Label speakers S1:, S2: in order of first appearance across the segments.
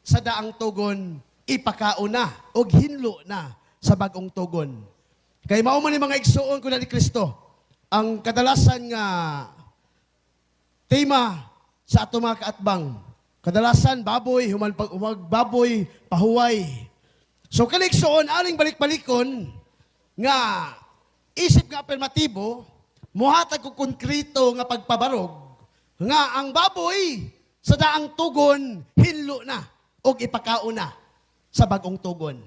S1: sa daang tugon, ipakauna o hinlo na sa bagong tugon. Kaya mauman ni mga igsuon ko na ni Kristo, ang kadalasan nga tema sa ato mga kaatbang, kadalasan baboy, baboy, pahuway. So kaligsuon, aling balik-balikon, nga isip nga afirmatibo, muhatag ko konkreto nga pagpabarog, nga ang baboy sa daang tugon, hinlo na o ipakauna sa bagong tugon.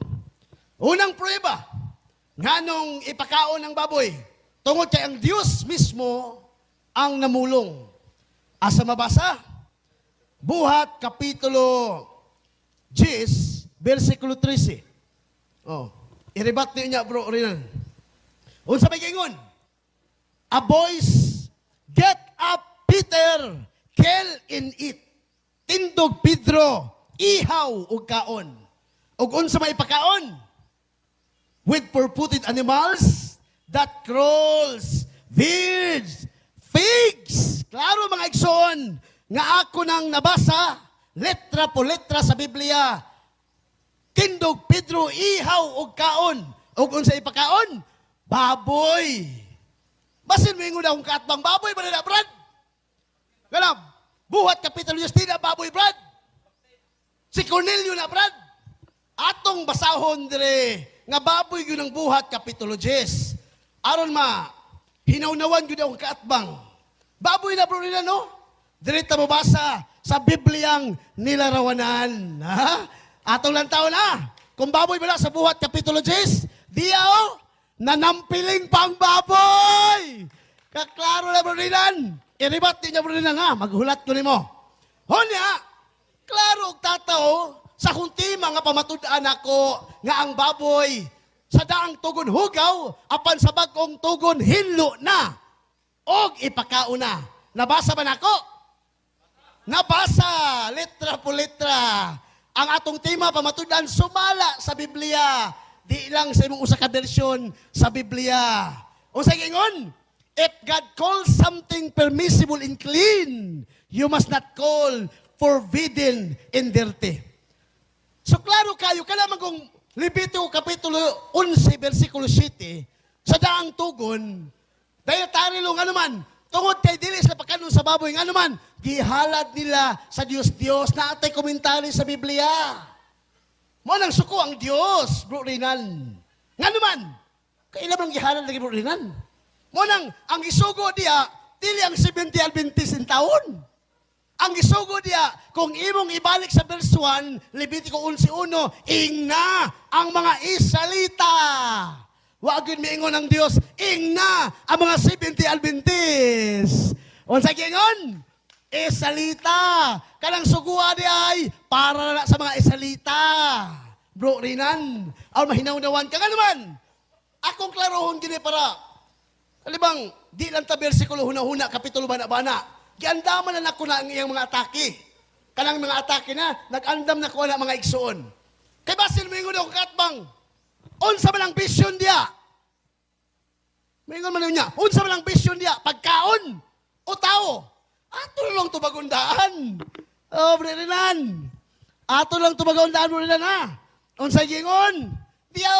S1: Unang prueba, nga nung ipakaon ng baboy, tungod kay ang Diyos mismo ang namulong. Asa mabasa? Buhat, Kapitulo 10, versikulo 13. Oh, iribat niyo niya, bro, Rinan. Unsa may gingon? A voice, get up, Peter, kill and eat. Tindog Pedro, ihaw o kaon. O unsa may pakaon? With purputed animals that crawls, birds, figs. Klaro mga igsoon, nga ako nang nabasa, letra po letra sa Biblia, tindog Pedro, ihaw o kaon. O unsa ipakaon? Baboy. Basin mo yung akong kaatbang baboy, ba na, Brad? Ganap, buhat Kapitulo 10, di na baboy, Brad. Si Cornelio na, Brad. Atong basahon dire, nga baboy yun ang buhat Kapitulo 10. Aron hinaunawan yun akong kaatbang. Baboy na, bro, nila, no? Dirita mo basa sa Bibliang nilarawanan. Ha? Atong lang taon na. Kung baboy ba na sa buhat Kapitulo 10, diyaw, nanampiling pang baboy. Kaklaro na, bro, nilan. Iribat niya, bro, nilan, ha? Maghulat ko ni mo. Honya, klaro og tataw, sa kuntima nga pamatud-an ako, nga ang baboy, sa daang tugon hugaw, apan sa bagong tugon hinlo na, og ipakauna. Nabasa ba nako? Nabasa, letra po letra. Ang atong tema, pamatud-an, sumala sa Biblia. Di lang sa imong usa ka bersyon sa Biblia. O sa gingon, if God calls something permissible and clean, you must not call forbidden and dirty. So klaro kayo, kailangan kung Levitico Kapitulo 11, versikulo 7, sa daang tugon, dahil tarilo nga naman, tungod kay dilis na pagkanon sa baboy, nga naman, gihalad nila sa Diyos-Diyos na atay komentary sa Biblia. Mo nang suko ang Diyos, bro Rinan. Nga naman, kailan bang gihalad lagi, bro Rinan? Mo nang, ang isugo diya, dili ang 70 al 20 taon. Ang isugo diya, kung imong ibalik sa verse 1, Levitico 11:1, ingna ang mga Israelita. Wag yun miingon ng Diyos, ingna ang mga 70 al 20. Unsa gingon? Israelita. Kanang sugua di ay para na sa mga Israelita. Bro Rinan, ang mahinaw-nawan ka nga naman. Akong klarohon gini para, alibang, di lang ta bersikulo huna-huna, kapitulo bana-bana. Giandaman na nako na ang iyang mga atake. Kanang mga atake na, nag-andam na ko na mga igsoon. Kay basin mo yung akong katbang, unsa man ang vision dia? Mingon man niya, unsa man ang vision dia? Pagkaon o tao? Ato lang tubagundaan. Oh, Brerinan. Ato lang tubagundaan, Brerinan, ha? Unsa gingon? Dia,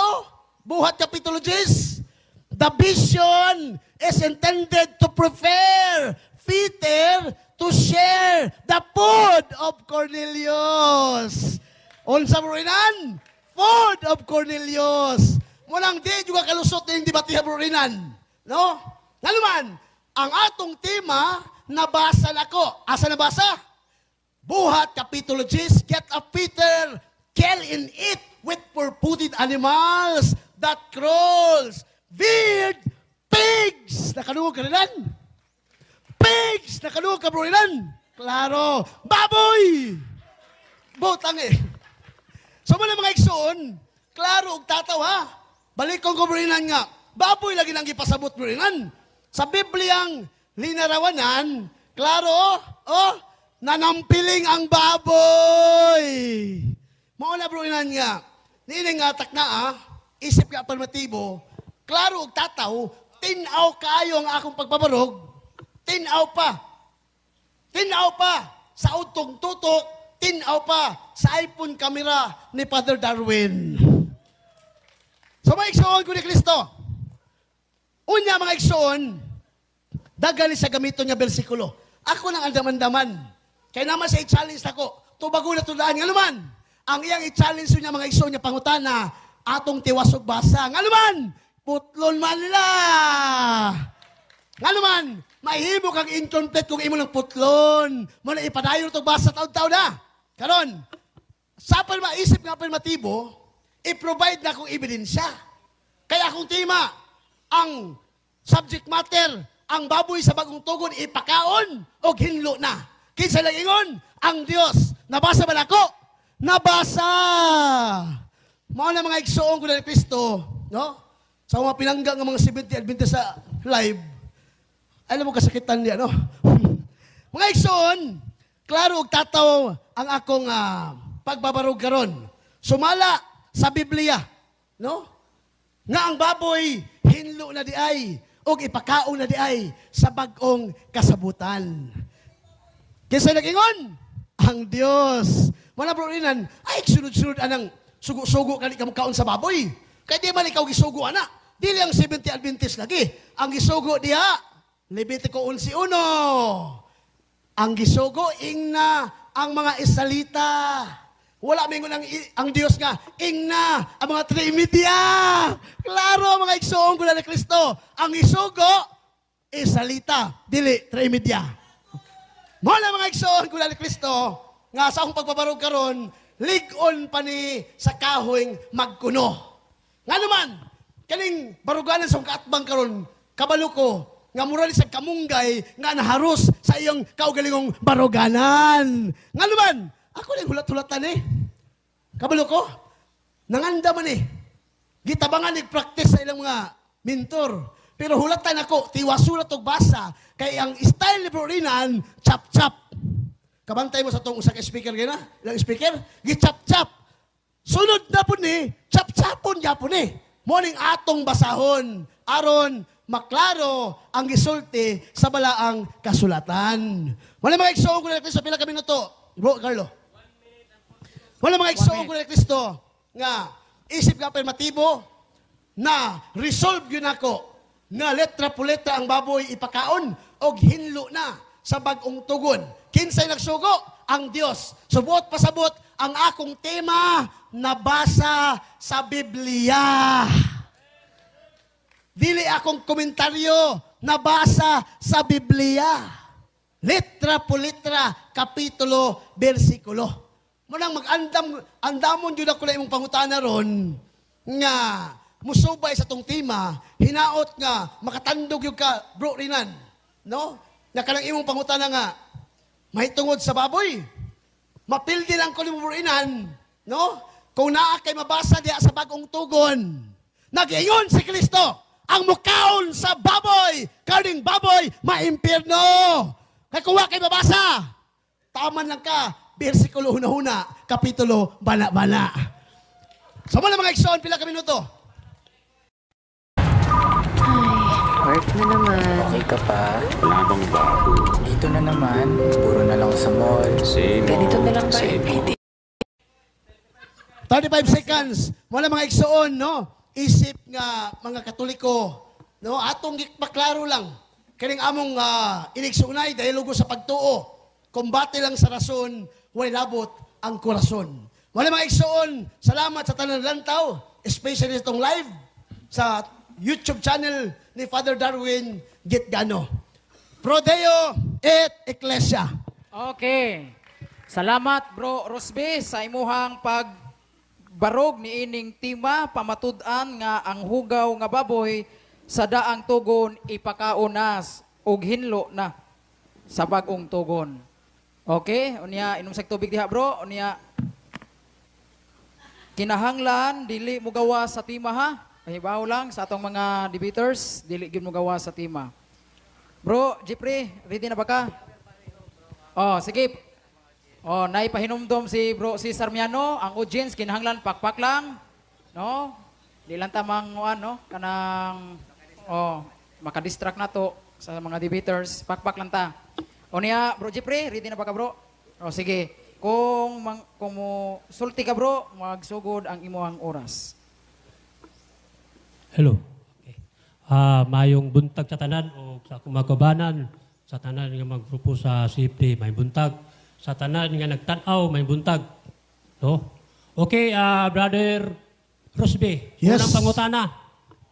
S1: buhat Kapitulo 10. The vision is intended to prepare Peter to share the food of Cornelius. Unsa Brerinan? Food of Cornelius. Munang di juga kalusot yung debatiha, Brerinan. No? Nga naman, ang atong tema, nabasa na ko. Asa nabasa? Buhat, Kapitulo 10, get up, Peter, kill and eat with purputed animals that crawls, weird pigs. Nakalugog ka rin? Pigs! Nakalugog ka, bro, rin? Klaro. Baboy! Botang eh. So, muna mga igsoon, klaro, og tataw, ha? Balik kong kubrinan nga. Baboy lagi nang ipasabot, bro, rin? Sa Bibliang linarawanan, klaro, nanampiling ang baboy. Mauna, bro, rin nga. Nining nga takna, isip ka afirmatibo, klaro, og tataw, tinaw kayo ang akong pagpabarog, tinaw pa. Tinaw pa. Sa utong tutok, tinaw pa sa iPhone camera ni Father Darwin. So mga igsoon ko ni Kristo. Unya mga igsoon, dagali sa gamiton nga bersikulo. Ako nang andaman-daman. Kaya naman sa i-challenge ako, tubago na tudaan. Nga naman, ang iyang i-challenge niya mga igsoon niya pangutana, atong tiwasog basa. Nga naman, putlon man nila. Nga naman, mahimo kang incomplete kung imo lang putlon. Muna ipadayon itong basa taon-taon na. Karon, sa maisip nga matibo, i-provide na akong ebidensya. Kaya akong tema, ang subject matter, ang baboy sa bagong tugon, ipakaon o hinlo na. Kinsa lang ingon, ang Diyos. Nabasa ba nako? Nabasa! Mao na mga igsoon ko na ni Kristo, no? Sa mga pinangga ng mga 70 Adventist sa live, alam mo kasakitan niya, no? Mga igsoon, klaro og tataw ang akong pagbabarog karon. Sumala sa Biblia, no? Nga ang baboy hinlo na di ay o ipakaon na di ay sa bag-ong kasabutan. Kinsa nag-ingon? Ang Dios. Mana bro rinan, ay sunod-sunod anang sugo-sugo kani ka kaon sa baboy. Kay di man ikaw gisugo ana. Dili ang 70 Adventist lagi. Ang gisugo diha Levitico 11:1. Ang gisugo ingna ang mga Israelita. Wala mingon ang Dios nga ingna ang mga Trinidad. Klaro mga igsoon ko na ni Kristo. Ang isugo Israelita, dili Trinidad. Mo na mga igsoon ko na ni Kristo nga sa akong pagbabarog karon, lig-on pa ni sa kahoy magkuno. Nga naman, kaning baruganan sa kaatbang karon, kabalo ko, nga mura ni sa kamunggay, nga naharos sa iyong kaugalingong baruganan. Nga naman, ako rin hulat-hulatan eh. Kabalo ko, nanganda man eh. Gitabangan nag-practice sa ilang mga mentor. Pero hulatan ako, tiwasulat og basa, kay ang style ni Bro Rinan, chap-chap. Kabantay mo sa itong usang speaker gina? Ilang speaker? Gichap-chap. Sunod na po ni, chap-chapon niya po ni. Morning atong basahon. Aron, maklaro ang gisulti sa balaang kasulatan. Wala mga igsoon ko na Kristo, pila kami na to. Bro, Carlo. Wala mga igsoon ko na Kristo, nga isip ka pa matibo, na resolve yun ako, nga letra po letra ang baboy ipakaon, o hinlo na sa bagong tugon. Kinsay nagsugo? Ang Diyos. Subot pasabot ang akong tema nabasa sa Biblia. Dili akong komentaryo nabasa sa Biblia. Letra po letra, kapitulo, bersikulo. Munang andamon yun ako na imong pangutana ron, nga musubay sa tong tema, hinaot nga, makatandog yung ka, Bro Rinan. No? Nga kanang imong pangutana nga, mahitungod sa baboy. Mapildi lang ko ni Bro Rinan. No? Kung naa kay mabasa diya sa bagong tugon, nag-ingon si Kristo, ang mukaon sa baboy, kaning baboy, maimpirno. Kaya kung wa kay mabasa, taman lang ka, bersikulo huna-huna, kapitulo bana-bana. So mo na mga igsoon, pila ka minuto?
S2: Work na naman.
S3: Okay ka pa? Wala bang bago?
S2: Dito na naman. Puro na lang sa mall.
S3: Same.
S2: Ganito na lang
S3: Same.
S2: tayo.
S1: 35 seconds. Wala mga igsoon, no? Isip nga mga Katoliko, no? Atong gipaklaro lang. Kaning among inigsunay, dialogo sa pagtuo. Kumbate lang sa rason, way labot ang korason. Wala mga igsoon, salamat sa tanan lantaw, especially itong live sa YouTube channel ni Father Darwin Gitgano. Prodeo et Ecclesia.
S4: Okay. Salamat Bro Rosby sa imuhang pagbarog ni ining tima pamatud-an nga ang hugaw nga baboy sa daang tugon ipakaunas og hinlo na sa bagong tugon. Okay, unya inom sa tubig diha bro, unya kinahanglan dili mo gawa sa tima ha. Pahibaw lang sa atong mga debaters, dili gyud mo gawa sa tima. Bro, Jeffrey, ready na ba ka? Oh, sige. Oh, naipahinumdom si Bro si Sarmiano, ang audience kinahanglan pakpak lang, no? Di lang tamang ano, kanang makadistract na to sa mga debaters, pakpak lang ta. O niya, Bro Jeffrey, ready na ba ka bro? O sige, kung mo sulti ka bro, magsugod ang imuhang oras.
S5: Hello. Okay. Mayong buntag sa tanan o sa kumakabanan, sa tanan nga maggrupo sa safety, may buntag. Sa tanan nga nagtanaw, may buntag. No? Okay, Brother Rosby,
S1: Yes.
S5: unang pangutana.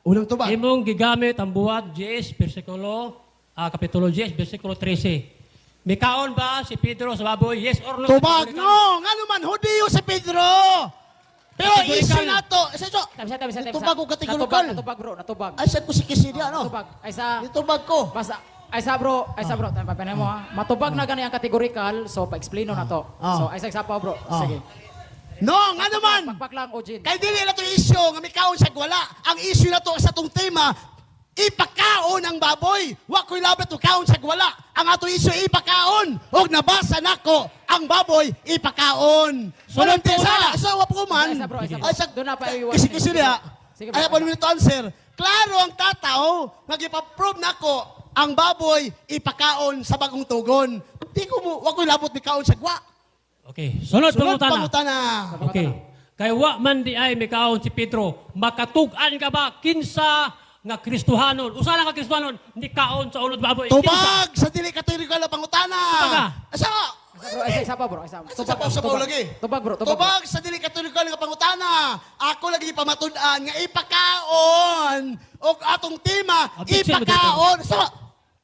S1: Unang tubag.
S5: Imong gigamit ang buhat 10, kapitulo 10, versikulo 13. Mikaon ba si Pedro sa baboy? Yes or no?
S1: Tubag, no! Nga naman, hudiyo si Pedro! Pero
S5: Kategorikal.
S1: issue na to.
S4: Tapsa.
S1: Natubag ko kategorikal.
S4: Natubag bro, natubag.
S1: Ay, sa ko si Kisidia, no?
S4: Natubag. Ay sa,
S1: Itubag ko.
S4: basta, ay sa bro, tayo papanay mo ha. Matubag na gani ang kategorikal, so pa-explaino na to. So, ay sa pa bro, sige.
S1: No, nga naman!
S4: Pakpak lang, Ojin.
S1: Kay dili na to issue, nga may kaon sa wala. Ang issue na to sa tong tema, ipakaon ang baboy. Wa ko'y labot to kaon sa wala. Ang ato issue, ipakaon. Og nabasa nako, ang baboy, ipakaon.
S5: Sunod po na.
S1: Sa wap ko man.
S4: Ay, sa bro, ay sa bro.
S1: Ay, sa
S4: Doon na pa iwan.
S1: kisi-kisi niya.
S4: Sige, bro.
S1: Ay, pa minute answer. Klaro ang tataw, nag-ipaprove nako, ang baboy, ipakaon sa bagong tugon. Di ko mo, wa ko'y labot ni kaon sa gwa.
S5: Okay, sunod
S1: Sunod
S5: pangutana.
S1: pangutana.
S5: Okay. Kay wa man di ay mikaon si Pedro, makatug-an ka ba kinsa nga Kristohanon? Usa lang ka Kristohanon, hindi kaon sa ulod baboy. Kinsa?
S1: Tubag sa dili kategorikal na pangutana.
S5: Tubaga.
S1: Asa?
S4: Bro, ay sa pa bro, ay sa.
S1: Sabaw lagi.
S4: Tubag bro, tubag.
S1: Tubag sa dili kategorikal nga pangutana. Ako lagi pamatud-an nga ipakaon og atong tema
S5: Objection,
S1: ipakaon. Sa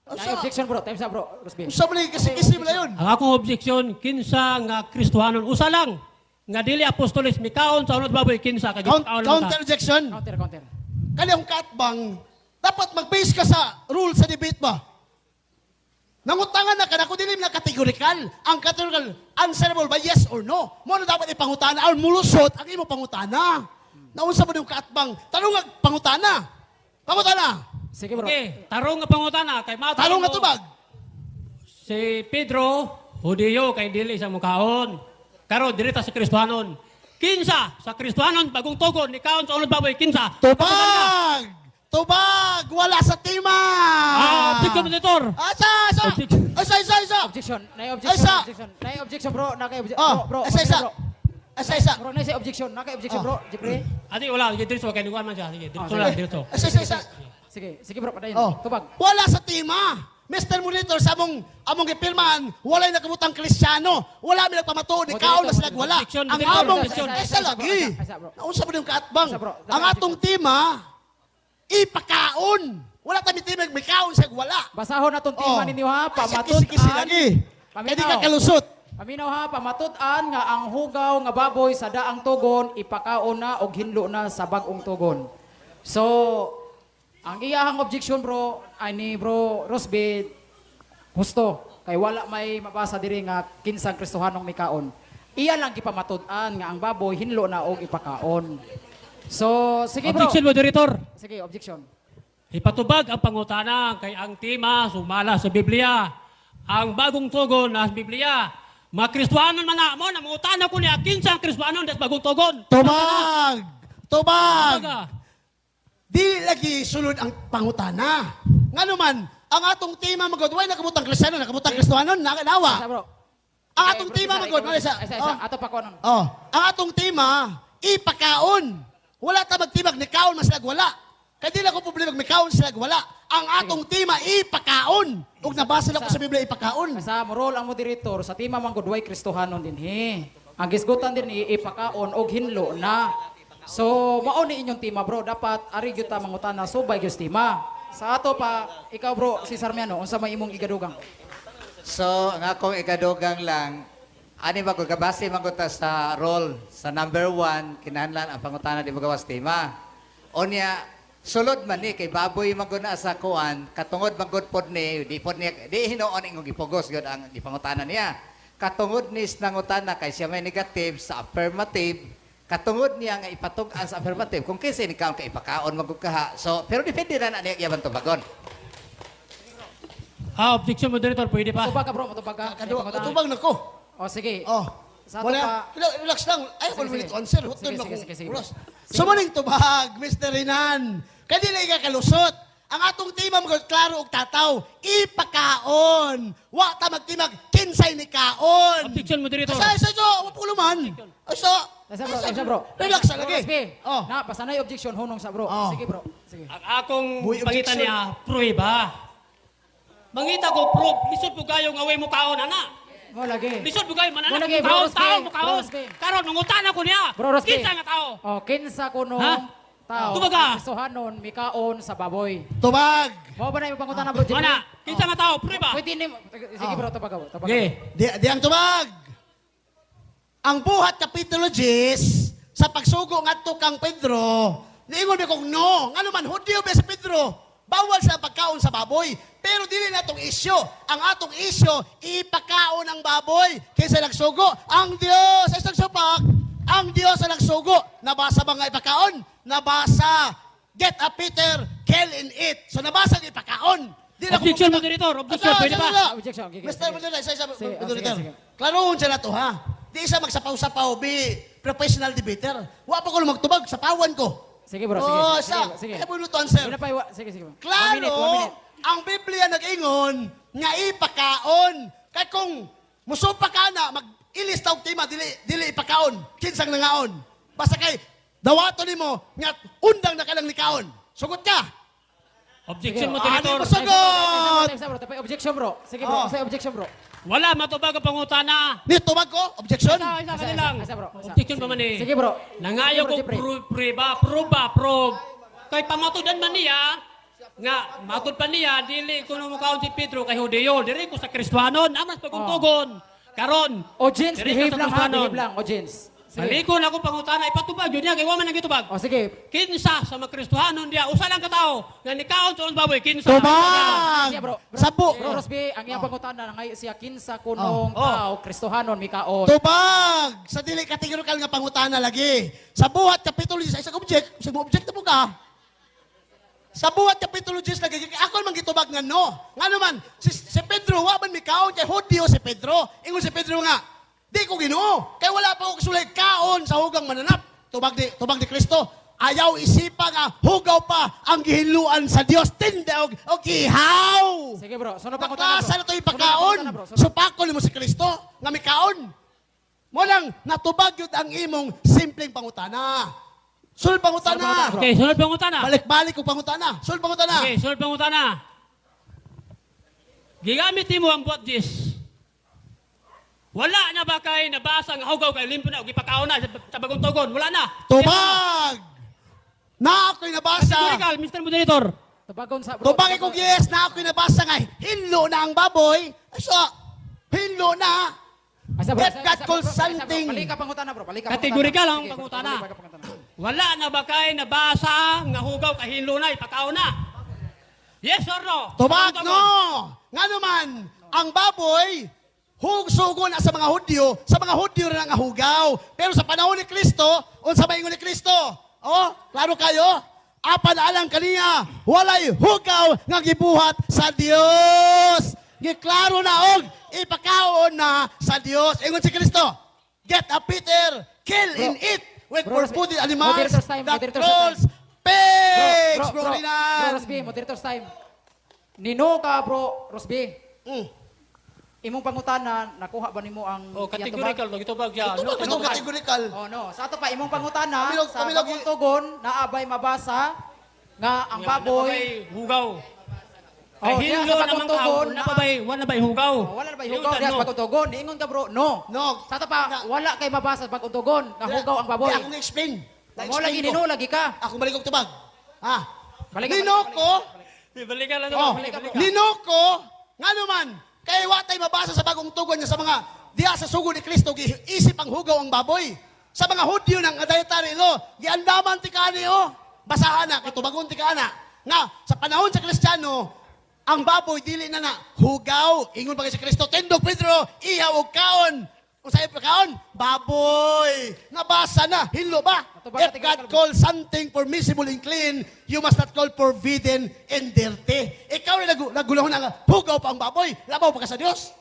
S4: Ay, objection bro, time sa bro, Rusby.
S1: Sa bali kasi mo yun.
S5: Ang akong objection, kinsa nga Kristohanon, usa lang. Nga dili apostoles, mikaon sa ulod baboy, kinsa kay gikaon lang
S1: Counter
S5: ka.
S1: objection.
S4: Counter.
S1: Kani ang katbang dapat mag-base ka sa rule sa debate ba? Nangutangan na kana ko dili na kategorikal. Ang categorical answerable by yes or no. Mo na dapat ipangutana or mulusot ang imo pangutana. Naunsa mo yung katbang? Tanong ang pangutana. Pangutana.
S4: Sige bro.
S5: Okay, tarong nga pangutana kay mao
S1: Talong nga tubag.
S5: Si Pedro, Hudiyo kay dili sa mukaon. Karo direta sa Kristohanon. Kinsa sa Kristohanon bagong tugon ni kaon sa ulod baboy kinsa?
S1: Tubag! Tubag! Wala sa tima!
S5: Objection monitor.
S1: Asa!
S5: Objection.
S1: Isa!
S4: Objection. Nay
S1: Ay,
S4: objection.
S1: sa-
S4: Objection. Nay objection bro, nakay objection.
S1: Oh,
S4: Bro,
S1: isa!
S4: bro.
S1: Isa!
S4: Bro, nay say objection. Nakay objection bro, Jeffrey.
S5: Adi wala, diretso kay nuwan man siya. Sige, diretso
S4: sige.
S5: lang, diretso.
S1: Isa!
S4: Sige bro, padayon.
S1: Oh.
S4: Tubag.
S1: Wala sa tima! Mr. Monitor, sa among gipirmahan, wala'y nakabutang Kristiyano. Wala mi nagpamatuod, ni kaon na sila wala.
S5: Objection,
S1: Ang
S5: objection,
S1: among,
S5: objection.
S1: isa lagi.
S4: Isa, bro.
S1: Naunsa mo yung kaatbang.
S4: Isa, bro.
S1: Ang atong tima, ipakaon. Wala kami tima, may kaon sa wala.
S4: Basahon na tong tima ninyo ha,
S1: Kisi-kisi lagi.
S4: Paminaw.
S1: Hindi ka kalusot.
S4: Paminaw ha, pamatud-an nga ang hugaw nga baboy sa daang tugon ipakaon na og hinlo na sa bag-ong tugon. So, ang iyahang objection bro ay ni bro Rosby husto kay wala may mabasa diri nga kinsang Kristohanong mikaon. Iya lang gipamatud-an nga ang baboy hinlo na og ipakaon. So, sige bro.
S5: Objection moderator.
S4: Sige, objection.
S5: Ipatubag ang pangutana kay ang tema sumala sa Biblia. Ang bagong tugon na sa Biblia. Mga Kristohanon man na mo, namutana ko niya, kinsa ang Kristohanon des bagong tugon.
S1: Tubag! Tubag!
S5: Tubaga.
S1: Di lagi sulod ang pangutana. Nga naman, ang atong tima magod, way nakabutang Kristiyano, nakabutang Kristohanon,
S4: Isa
S1: nawa.
S4: bro.
S1: Ang atong tima magod,
S4: Isa. Ato pa ko nun.
S1: Oh, ang atong tima, ipakaon. Wala ta magtimag ni kaon mas wala. Kaya di lang ko problema may kaon sila wala. Ang atong tima, ipakaon. Ug nabasa lang ko sa Biblia, ipakaon.
S4: Sa morol ang moderator sa tima man gud way Kristohanon din he. Ang gisgutan din ipakaon og hinlo na. So mao ni inyong tima bro, dapat ari gyud ta mangutana subay gyud tima. Sa ato pa ikaw bro si Sarmiano unsa may imong igadugang?
S6: So, ang akong ikadugang lang, ani ba ko kabase manguta sa role sa number 1, kinahanglan ang pangutana di magawas tema. Onya, sulod man ni kay baboy maguna sa kuan, katungod magud pod ni di hinuon ingong gipugos gyud ang gipangutana niya. Katungod ni nangutana kay siya may negative sa affirmative, katungod niya nga ipatug-an sa affirmative kung kinsa ni kaon kay ipakaon magud kaha. So, pero depende na niya yaban tubagon.
S5: Objection moderator, pwede pa.
S4: Matubag ka bro, matubag ka.
S1: Katubag na ko.
S4: O sige.
S1: Oh.
S4: Sa ato
S1: Wala.
S4: pa
S1: Relax lang. Ay,
S4: Sige,
S1: one minute
S4: sige.
S1: answer. Hutun
S4: Sige,
S1: na
S4: sige,
S1: ko.
S4: sige, sige.
S1: Uras.
S4: Sige.
S1: Sumaning tubag, Mr. Renan. Kaya di ka kalusot. Ang atong tema mga klaro og tataw, ipakaon. Wa ta magtimag kinsay ni kaon.
S5: Objection, moderator.
S1: Sa wa puluman. Sa
S4: bro.
S1: Relax
S4: Bro,
S1: lagi.
S4: Rosby.
S1: Oh.
S4: Na, pasanay objection, hunong sa bro.
S1: Oh.
S4: Sige bro, sige.
S5: Ang akong
S1: Boy,
S5: pangitan
S1: objection.
S5: niya, prueba. Mangita ko, proof. Lisod po kayo nga way mo kaon, ana.
S4: Mo lagi.
S5: Lisod po kayo,
S4: Mo
S5: manana.
S4: lagi, bro,
S5: Kaon,
S4: Rosby.
S5: tao, mo
S4: Bro,
S5: kaon.
S4: Rosby.
S5: Karon, nangutan ako niya.
S4: Bro, Rosby.
S5: Kinsa nga tao.
S4: Oh, kinsa kuno
S5: Ha?
S4: tao.
S5: Tumaga.
S4: Suhanon mikaon sa baboy.
S1: Tubag.
S4: Mo ba na yung pangutana bro? Jimmy?
S5: Mana, kinsa nga tao, prueba.
S4: Pwede ni sige bro, tabaga bro. Tabaga.
S5: Okay.
S1: Di ang tubag. Ang buhat kapitulo 10 sa pagsugo ngadto kang Pedro, niingon mi kog no, ngano man Hudyo ba sa Pedro? Bawal sa pagkaon sa baboy. Pero dili na itong isyo. Ang atong isyo, ipakaon ang baboy. Kaysa nagsugo, ang Diyos ay nagsupak. Ang Diyos ay nagsugo. Nabasa ba nga ipakaon? Nabasa. Get a Peter, kill and eat. So nabasa ang ipakaon. Di na ko
S5: Objection,
S1: magkita-
S5: moderator. Objection,
S1: Asa,
S5: pwede
S1: asa,
S5: ba?
S1: asa.
S4: Objection, sige,
S1: Mr.
S4: sige.
S1: Moderator, isa,
S4: Sige,
S1: Moderator.
S4: sige.
S1: Klaroon siya na to, ha? Di isa magsapaw-sapaw, be professional debater. Wa pa ko magtubag, sapawan ko.
S4: Sige bro, sige.
S1: Oh,
S4: sige,
S1: siya.
S4: sige.
S1: Ay, bunutan, sir.
S4: Wala pa sige sige.
S1: Klaro,
S4: 1 minute.
S1: ang Biblia nag-ingon nga ipakaon. Kaya kung musupa ka na, mag-ilis tawag tima, dili ipakaon. Kinsang nangaon. Basta kay, dawato ni mo, nga undang na ka lang nikaon. Sugot ka.
S5: Objection,
S1: Ano
S5: moderator.
S1: mo sugot?
S4: Bro, tapay objection bro. Sige
S1: Oh.
S4: bro, say objection bro.
S5: Wala matubag ang pangutana.
S1: Ni tubag ko, objection.
S5: Isa kanilang.
S4: Isa, bro. Isa.
S5: Objection pa man eh.
S4: Sige bro.
S5: Nangayo
S4: Sige, bro,
S5: ko
S4: Jeffrey.
S5: prove. Kay pamatudan man niya, nga matud pa niya, dili ko nung mukaon si Pedro kay Hudeo, diri ko sa Kristiyanon, amas pagkuntugon. Karon,
S4: Audience,
S5: diri
S4: behave
S5: ka sa
S4: lang ha,
S5: Kristiyanon.
S4: behave lang, audience. Sige.
S5: Malikon ako pangutana, ipatubag yun niya, kay waman ang gitubag.
S4: O sige.
S5: Kinsa sa mga Kristiyanon diya, usa lang ka tao, nga nikaon sa ulang baboy, kinsa.
S1: Tubag!
S4: Sige bro.
S1: Sabo!
S4: Bro Rosby, ang iyang pangutana ngay siya kinsa kunong
S1: Oh.
S4: tao Kristohanon mikaon.
S1: Tubag! Sa dili kategorikal nga pangutana lagi. Sa buhat kapitulo 10, sa object, sa object na mo ka. Sa buhat kapitulo 10, ako man gitubag nga no. Nga naman, si Pedro, wa man mikaon, kay Hudyo si Pedro. Ingon si Pedro nga, di ko ginoo. Kay wala pa ako kasulay kaon sa hugang mananap. Tubag ni Kristo. Ayaw isipa nga, hugaw pa ang gihiluan sa Dios. Tinda og ihaw.
S4: Sige bro, sunod pangutana bro.
S1: Naklasa na ito yung
S4: Sunod
S1: pagkaon.
S4: pangutana, bro. Sunod.
S1: Supakol mo si Kristo, nga may kaon. Mo lang, natubag yun ang imong simpleng pangutana. Sulod pangutana.
S4: Sunod pangutana, bro.
S5: Okay, sunod pangutana.
S1: Balik-balik ko pangutana. Sulod pangutana.
S5: Okay, sunod pangutana. Gigamit mo ang buhat Diyos. Wala na ba kay nabasa nga hugaw kay limpo na, gipakaon na sa bagong tugon? Wala na.
S1: Tubag! Na ako'y nabasa.
S5: Kategorikal, Mr. Moderator.
S4: Tubagon sa bro.
S1: Tubag ko yes, na ako'y nabasa nga. Hinlo na ang baboy. Ay, so, hinlo na.
S4: Asa bro.
S1: Let God call something.
S4: Balik ka pangutana bro. Balik ka
S5: Kategorikal ang
S4: Sige,
S5: pangutana.
S4: balik ka pangutana.
S5: Wala na ba kay nabasa nga hugaw kay hinlo na, ipakaon na? Yes or no?
S1: Tubag,
S5: Bagong
S1: no.
S5: tugon.
S1: Nga naman, ang baboy, hugsugo na sa mga Hudyo rin ang hugaw. Pero sa panahon ni Kristo, unsa ba ingon ni Kristo? Oh, klaro kayo? Apa na alang kaniya, walay hugaw nga gibuhat sa Dios. Giklaro na og ipakaon na sa Dios. Ingon si Kristo, get a Peter, kill and eat with
S4: Bro,
S1: forbidden animals,
S4: moderator's time,
S1: that
S4: moderator's
S1: trolls,
S4: time.
S1: pigs,
S4: Bro Rosby, moderator's time. Nino ka bro Rosby. Imong pangutana, nakuha ba nimo ang
S5: Oh,
S4: iyang
S5: kategorikal, nagitubag siya.
S1: Ito
S5: No,
S1: kategorikal.
S4: Oh no, sa ato pa imong pangutana
S1: Kamilog-
S4: sa
S1: kamilog-
S4: bagong tugon naabay mabasa nga ang baboy
S5: hugaw.
S4: Oh,
S5: Ay,
S4: diya
S5: hinlo
S4: sa
S5: naman
S4: bagong
S5: ka,
S4: tugon
S5: wala ba hugaw?
S4: Oh, wala na ba
S5: Yung
S4: hugaw diya
S5: tanong.
S4: sa bagong tugon? Niingon ka bro, no.
S1: No.
S4: Sa ato pa wala kay mabasa sa bagong tugon nga hugaw ang baboy.
S1: Di ako explain.
S4: Mo lagi nino lagi ka.
S1: Ako balik og tubag. Ha?
S4: Balik ka,
S1: Ninoko,
S5: Balikan lang.
S1: oh,
S5: balikan lang.
S1: ninoko, nga naman, kay watay mabasa sa bagong tugon niya sa mga diya sa sugo ni Kristo, isip ang hugaw ang baboy. Sa mga Hudyo ng dietary law, giandaman ti kani o, basahan na, kay tubagon ti kana. Nga, sa panahon sa Kristiyano, ang baboy dili na hugaw. Ingon pa kay si Kristo, tindog Pedro, ihaw og kaon. Kung sa'yo pa kaon, baboy. Nabasa na, hinlo ba?
S4: Natubag
S1: If
S4: ka,
S1: God
S4: tingnan ka.
S1: calls something permissible and clean, you must not call forbidden and dirty. Ikaw rin nagulahon ang hugaw pa ang baboy. Labaw pa ka sa Diyos.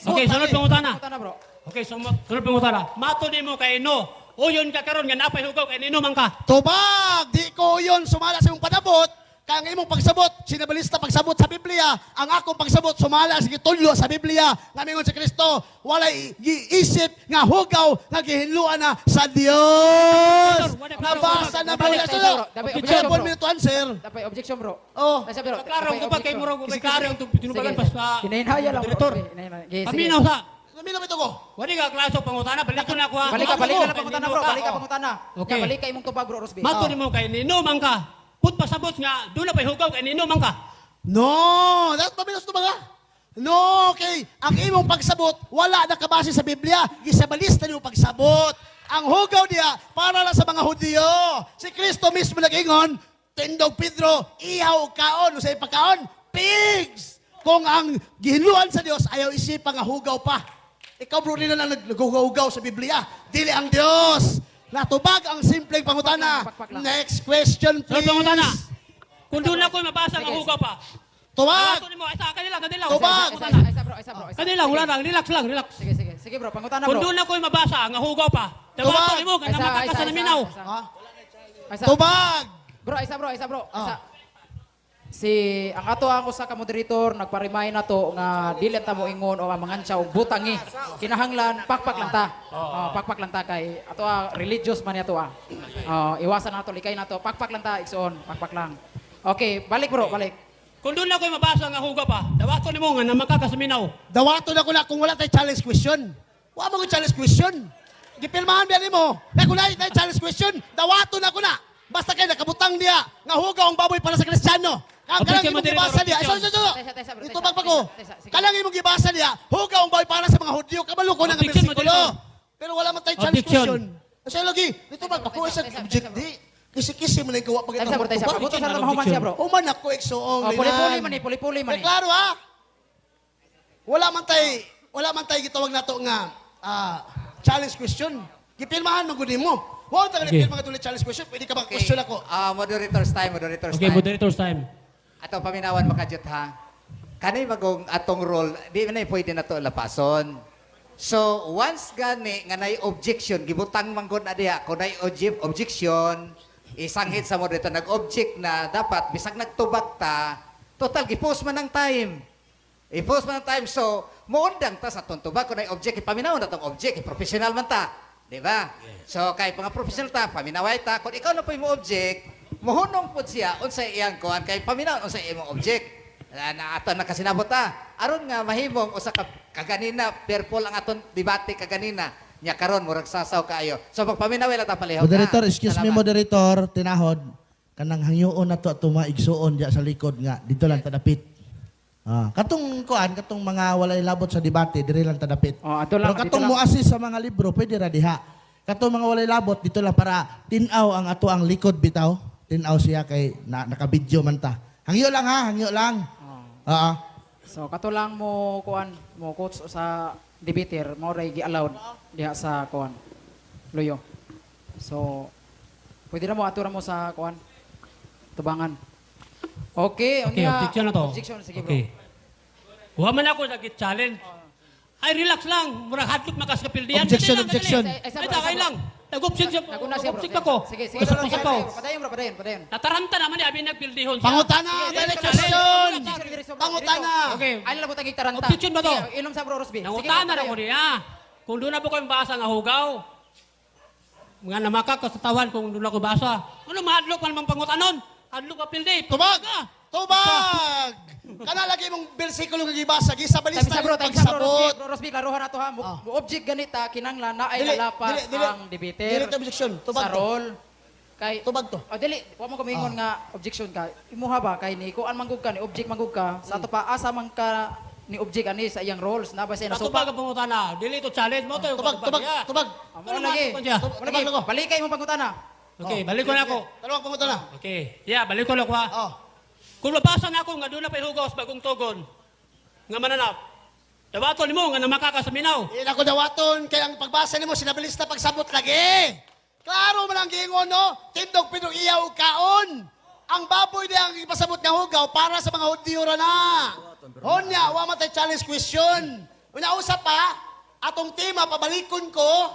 S5: Okay, sunod pangutana.
S4: Pangutana bro.
S5: Okay, sunod pangutana. Mato nimo kay no. Uyon ka karon nga napay hugaw kay nino man ka.
S1: Tubag, di ko yun sumala sa iyong panabot. Kaya ang imong pagsabot, sinabalista pagsabot sa Biblia, ang akong pagsabot sumala sa gitulyo sa Biblia, nga mingon si Kristo, walay giisip nga hugaw nga gihinluan na sa Dios. Nabasa na Biblia. So,
S4: Dapat
S1: you
S4: objection,
S1: have 1
S4: bro.
S1: minute to answer.
S4: Dapat objection, bro.
S1: Oh.
S4: Nasa, bro.
S5: Klaro,
S4: Dapat
S5: kapag kay
S4: objection.
S5: murag
S4: Sige,
S5: ubay
S4: sige.
S5: itong tinubagan
S4: Sige.
S5: pa sa
S4: Hinahinaya lang, bro.
S5: moderator.
S4: Sige, hinahinaya. Sige, sige.
S5: Paminaw sa.
S1: Naminaw ito ko.
S5: Wali ka klaso pangutana, balik ko na ako.
S4: Balik ka lang pangutana, bro. Balik ka pangutana.
S5: Okay.
S4: Ya, balik ka imong tubag, bro, Rosby.
S5: Mato ni mo kay ninuman ka. Put pasabot nga, doon na pa'y hugaw kay ninuman ka.
S1: No, that's maminos to mga. No, okay. Ang imong pagsabot, wala na kabase sa Biblia. Gisabalista niyo pagsabot. Ang hugaw niya, para lang sa mga Hudyo. Si Kristo mismo nag-ingon, tindog Pedro, ihaw kaon. Sa ipakaon, pigs. Kung ang gihinluan sa Dios, ayaw isipang nga hugaw pa. Ikaw bro nila na naghugaw sa Biblia. Dili ang Dios. Natubag ang simpleng pangutana.
S4: Pakpak lang.
S1: Next question,
S5: So,
S1: please.
S5: pangutana. Kung doon ako mabasa nga hugaw pa.
S1: Tubag.
S5: Tawato ni mo, isa, kanila.
S1: Tubag.
S4: Isa, bro. Isa, bro. Isa.
S5: Kanila, wala lang, relax lang, relax.
S4: Sige, sige. Sige, bro. Pangutana,
S5: Kung
S4: bro.
S5: doon ako mabasa nga hugaw pa. Tawato ni mo,
S4: Isa,
S5: nga matakas sa naminaw.
S1: Ha?
S4: Isa.
S1: Tubag.
S4: Bro, isa, bro. Isa, bro.
S1: Ah.
S4: Isa. Ang ato ako sa kamoderator nagparimay na to nga dili ta mo ingon o mangansya og butangi. Kinahanglan pakpak lang ta. Pakpak lang ta kay ato religious man yato iwasan nato likay nato. Pakpak lang ta igsoon, pakpak lang. Okay, balik bro, balik.
S5: Kung doon ako mabasa nga hugaw pa. Tawato ni mo, nga matakas sa minaw.
S1: Dawato na ko na kung wala tayo challenge question. Wala mo ko challenge question. Gipilmahan biyan mo. Na kung tayo challenge question, dawato na ko na. Basta kayo nakabutang diya nga hugaw ang baboy para sa Kristiyano. Ang kalang
S5: Objection,
S1: imong
S5: moderator,
S1: gibasa diya.
S5: objection.
S4: Tesa, bro,
S1: Ito
S4: tesa,
S1: pagpako.
S4: tesa, sige.
S1: Kalang imong gibasa diya, hugaw ang baboy para sa mga Hudyo. Kabalo ko na nga
S5: Objection,
S1: bersikulo.
S5: moderator.
S1: Pero wala man tayo challenge
S5: Objection.
S1: question. Kasi lagi, ito pagpako sa
S4: tesa,
S1: object
S4: tesa,
S1: di. Kisi-kisi mo na yung gawa pag
S4: Tesa, bro, tesa. Pabuto sa mahuman siya, bro.
S1: Human ako, eksoong.
S4: Puli-puli man ni, puli-puli man ni.
S1: Klaro ha? Wala man tay gitawag nato nga challenge question. Gipirmahan mo gud mo. Wa ta
S5: Okay.
S1: gipirma nga challenge question. Pwede ka bang question ako?
S6: Moderator's time, moderator's
S5: Okay,
S6: time.
S5: moderator's time.
S6: Ato paminawan makajut ha. Kanay magong atong role, di man pwede na to lapason. So, once gani nga nay objection, gibutang manggod na diha, kung nay objection, isanghit sa moderator, nag-object na dapat, bisag nagtubag ta, total, gipost man ang time. I-post man ang time, so, muundang ta sa tuntubag, kung nay object, ipaminawan na tong object, professional man ta. Di ba? So, kay mga professional ta, paminaway ta, kung ikaw na po yung object, muhunong po siya, unsay iyang kuhan, kay paminaw, unsay iyang object. Na aton nakasinabot ta. Aron nga mahimong usa ka kaganina, perpol ang aton debate kaganina. Nya karon murag sasaw kaayo. So pagpaminaway lang ta palihog.
S7: Moderator, excuse me
S6: Salamat.
S7: moderator, tinahod. Kanang hangyoon na to at tumaigsuon diya sa likod nga dito lang tadapit. Katong katong mga walay labot sa debate dire lang tadapit.
S4: Ato lang,
S7: Pero
S4: dito
S7: katong
S4: lang.
S7: mo assist sa mga libro pwede ra diha. Katong mga walay labot dito lang para tinaw ang ato ang likod bitaw. Tinaw siya kay naka-video man ta. Hangyo lang ha, hangyo lang.
S4: So kato lang mo kuan mo coach sa debater mo ray gi-allowed diha sa kuan luyo. So pwede na mo atura mo sa kuan tubangan. Okay,
S5: Okay,
S4: unya
S5: objection na to.
S4: Objection sige
S5: Okay. Wa man ako nag-challenge. Ay, relax lang. Murag hadlok makaskapildian.
S1: Objection,
S5: Dali lang,
S1: objection.
S5: dali.
S4: Ay,
S5: Ay, takay lang. Nag-object siya.
S4: Naguna siya bro.
S5: Object ako.
S4: Sige, sige.
S5: Gusto ko ako.
S4: Padayon bro, padayon.
S5: Nataranta naman ni Abi nagpildihon siya.
S1: Pangutana,
S5: Sige,
S1: direct
S5: challenge.
S1: question. Pangutana.
S5: Okay.
S4: Ay lang po tagig taranta.
S5: Objection ba to?
S4: Sige, Inom sa bro Rosby.
S5: Nangutana na ko niya. Kung doon na po kayo basa nga hugaw, mga namakak ko sa tawan kung doon ako basa. Ano mahadlok man mang pangutanon? Hadlok ka pildi.
S1: Tubag!
S5: Ka.
S1: Tubag! Kana lagi mong bersikulo nga gibasa, gisabalista
S4: Tabi sa bro,
S1: yung
S4: tabi sa bro
S1: pagsabot.
S4: Rosby. Bro Rosby, klaruhan na to ha. Mo object ganita kinanglan na ay
S1: Dili,
S4: nalapas
S1: dili.
S4: ang debater.
S1: Dili to objection. Tubag
S4: Sa
S1: to.
S4: role. Kay
S1: Tubag to.
S4: dili, wa mo kumingon nga objection ka. Imuha ba kay ni kuan manggug ka ni object manggug ka. Sa ato pa asa man ka ni object ani sa iyang roles na ba siya
S5: Natubag
S4: nasupa.
S5: ang pangutana. Dili to challenge mo to.
S1: Tubag.
S4: Mo lagi.
S1: Tubag lang ako.
S4: Balik kay mo pangutana.
S5: Okay, balik ko na ako.
S1: Dalawang pangutana.
S5: Okay. Yeah, balik ko na ako ha.
S1: Oh.
S5: Kung mabasa na ako nga doon na pahihugaw sa bagong tugon, nga mananap, dawato ni mo nga namakaka sa minaw.
S1: Hindi ako dawaton, kaya ang pagbasa nimo sinabilista pagsabot lagi. Klaro man ang giingon, no? Tindog pinong iyaw kaon. Ang baboy niya ang ipasabot nga hugaw para sa mga Hudyo ra na. Honya, wa man tay challenge question. Una usap pa, atong tema pabalikon ko,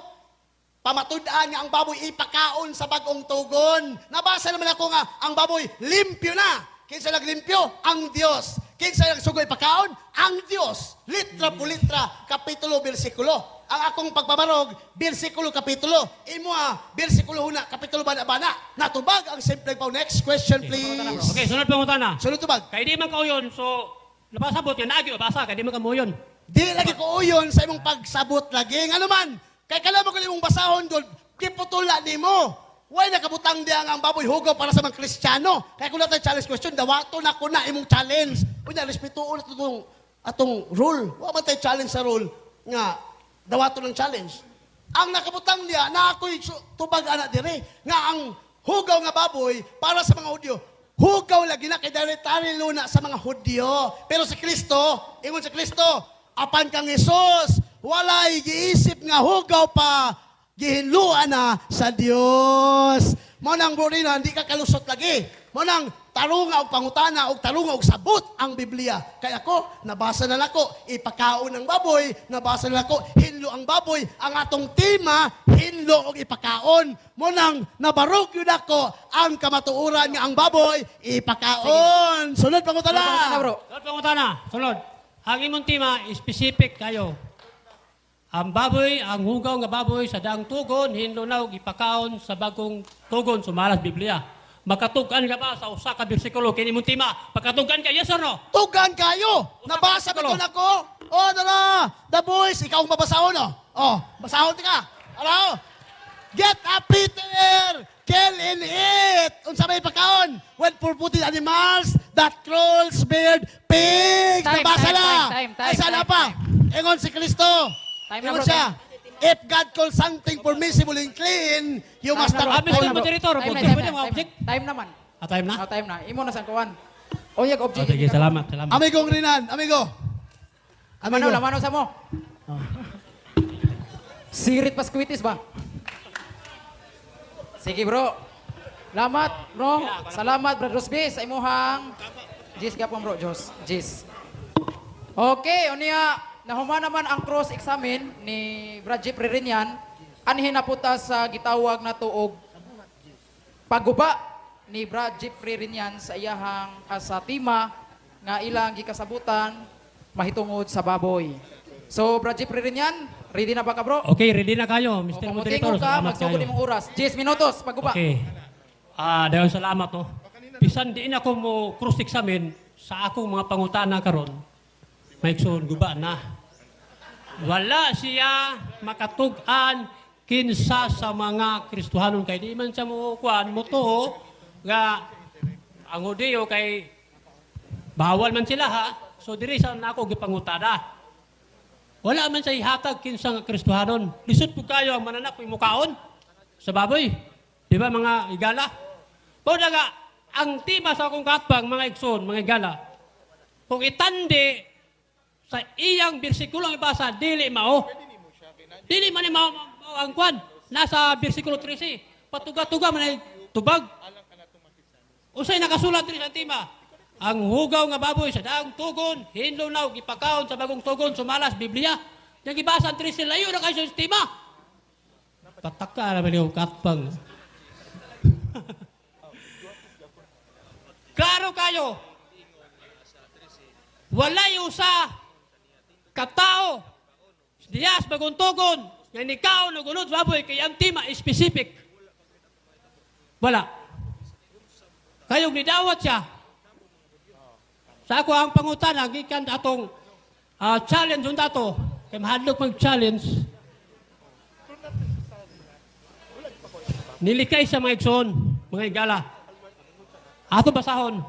S1: pamatud-an nga ang baboy ipakaon sa bagong tugon. Nabasa naman ako nga ang baboy limpyo na. Kinsa naglimpyo? Ang Dios. Kinsa nagsugoy pagkaon? Ang Dios. Litra po litra, kapitulo, bersikulo. Ang akong pagpamarog, bersikulo, kapitulo. Imo bersikulo una, kapitulo bana-bana. Natubag ang simple pa. Next question, please.
S5: Okay, sunod pangutana.
S1: Sunod tubag.
S5: Kaya di man kauyon, so napasabot yan, naagi mabasa, kaya di man kamuyon.
S1: Di lagi ko uyon sa imong pagsabot lagi. Ano man, kay kailangan ko imong basahon doon, kiputula ni mo. Why nakabutang diya ang baboy hugaw para sa mga Kristiyano? Kaya kung natin challenge question, dawato na ko na imong challenge. Unya, respetuon itong atong rule. Wa man tayo challenge sa rule nga dawato ng challenge. Ang nakabutang diya, na ako'y tubag anak dire, nga ang hugaw nga baboy para sa mga Hudyo. Hugaw lagi na kay daritari luna sa mga Hudyo. Pero si Kristo, ingon si Kristo, apan kang Hesus, walay giisip nga hugaw pa, gihinluan na sa Dios. Mo nang burina, hindi ka kalusot lagi. Mo nang tarunga og pangutana og tarunga og sabot ang Biblia. Kaya ako, nabasa na nako, ipakaon ng baboy, nabasa na nako, hinlo ang baboy. Ang atong tema, hinlo og ipakaon. Mo nang nabarog yun ako ang kamatuuran nga ang baboy, ipakaon. Sunod pangutana.
S5: Sunod pangutana, sunod. Ang imong tema, specific kayo. Ang baboy, ang hugaw nga baboy sa daang tugon, hinlo na og ipakaon sa bagong tugon, sumalas Biblia. Makatugan ka ba sa usa ka bersikulo kini imong tema? Pagkatugan ka, yes or no?
S1: Tugan kayo. Nabasa ko doon ako. Oh, dala. The boys, ikaw ang mabasahon, oh. Oh, basahon ka. Ano? Get up, Peter. Kill and eat. Unsa may pagkaon? When purputed animals that crawls, bird, pig. Nabasa na. Ay, sana pa. Ingon si Kristo. Ingon siya. If God calls something permissible and clean, you must not
S5: Mr. Moderator, pwede mo object?
S4: Time naman.
S5: Time na?
S4: Time na. Imo na sang kuwan. Oyag object.
S5: Sige, salamat, salamat.
S1: Amigong Rinan, amigo. Amigo.
S4: Lamano sa mo. Sirit Pascuitis ba? Sige bro. Salamat bro. Salamat Brad Rosby sa imuhang Jis gapon bro, Jis. Okay, unya nahuman naman ang cross-examine ni Brad J. Prerinian. Anhin na puta sa gitawag na tuog paguba ni Brad J. Prerinian sa iyahang kasatima nga ilang gikasabutan mahitungod sa baboy. So, Brad J. Prerinian, ready na ba ka bro?
S5: Okay, ready na kayo, Mr. Moderator. Salamat
S4: magsugod
S5: kayo.
S4: imong oras. 10 minutos, paguba.
S5: Okay. Dayon salamat no. Bisan di na ako mo cross-examine sa akong mga pangutana karon. Maikson guba na. Wala siya makatug-an kinsa sa mga Kristohanon kay di man siya mo kuan mo to nga ang Hudiyo kay bawal man sila ha. So diri sa nako gipangutana. Wala man siya ihatag kinsa nga Kristohanon. Lisod po kayo ang mananak yung mukaon sa baboy. Di ba mga igala? O daga, ang tema sa akong katbang, mga igsoon, mga igala, kung itandi sa iyang bersikulo ang ibasa, dili mao. Dili man mao ang kwan. Nasa bersikulo 13. Patuga-tuga man ay tubag. Usay nakasulat rin sa tema. Ang hugaw nga baboy sa daang tugon, hinlo na ipakaon sa bagong tugon, sumalas, Biblia. Yung ibasa ang 13, layo na kayo sa tema. Pataka naman yung katbang. Klaro kayo. Wala yung sa katao. Diyas, bagong tugon. Nga ikaw, nagunod, baboy, kaya ang tema is specific. Wala. Kayong nidawat siya. Sa ako ang pangutana, gikan atong challenge yung dato. Kaya mahadlok mag-challenge. Nilikay sa mga igsoon, mga igala. Ato basahon.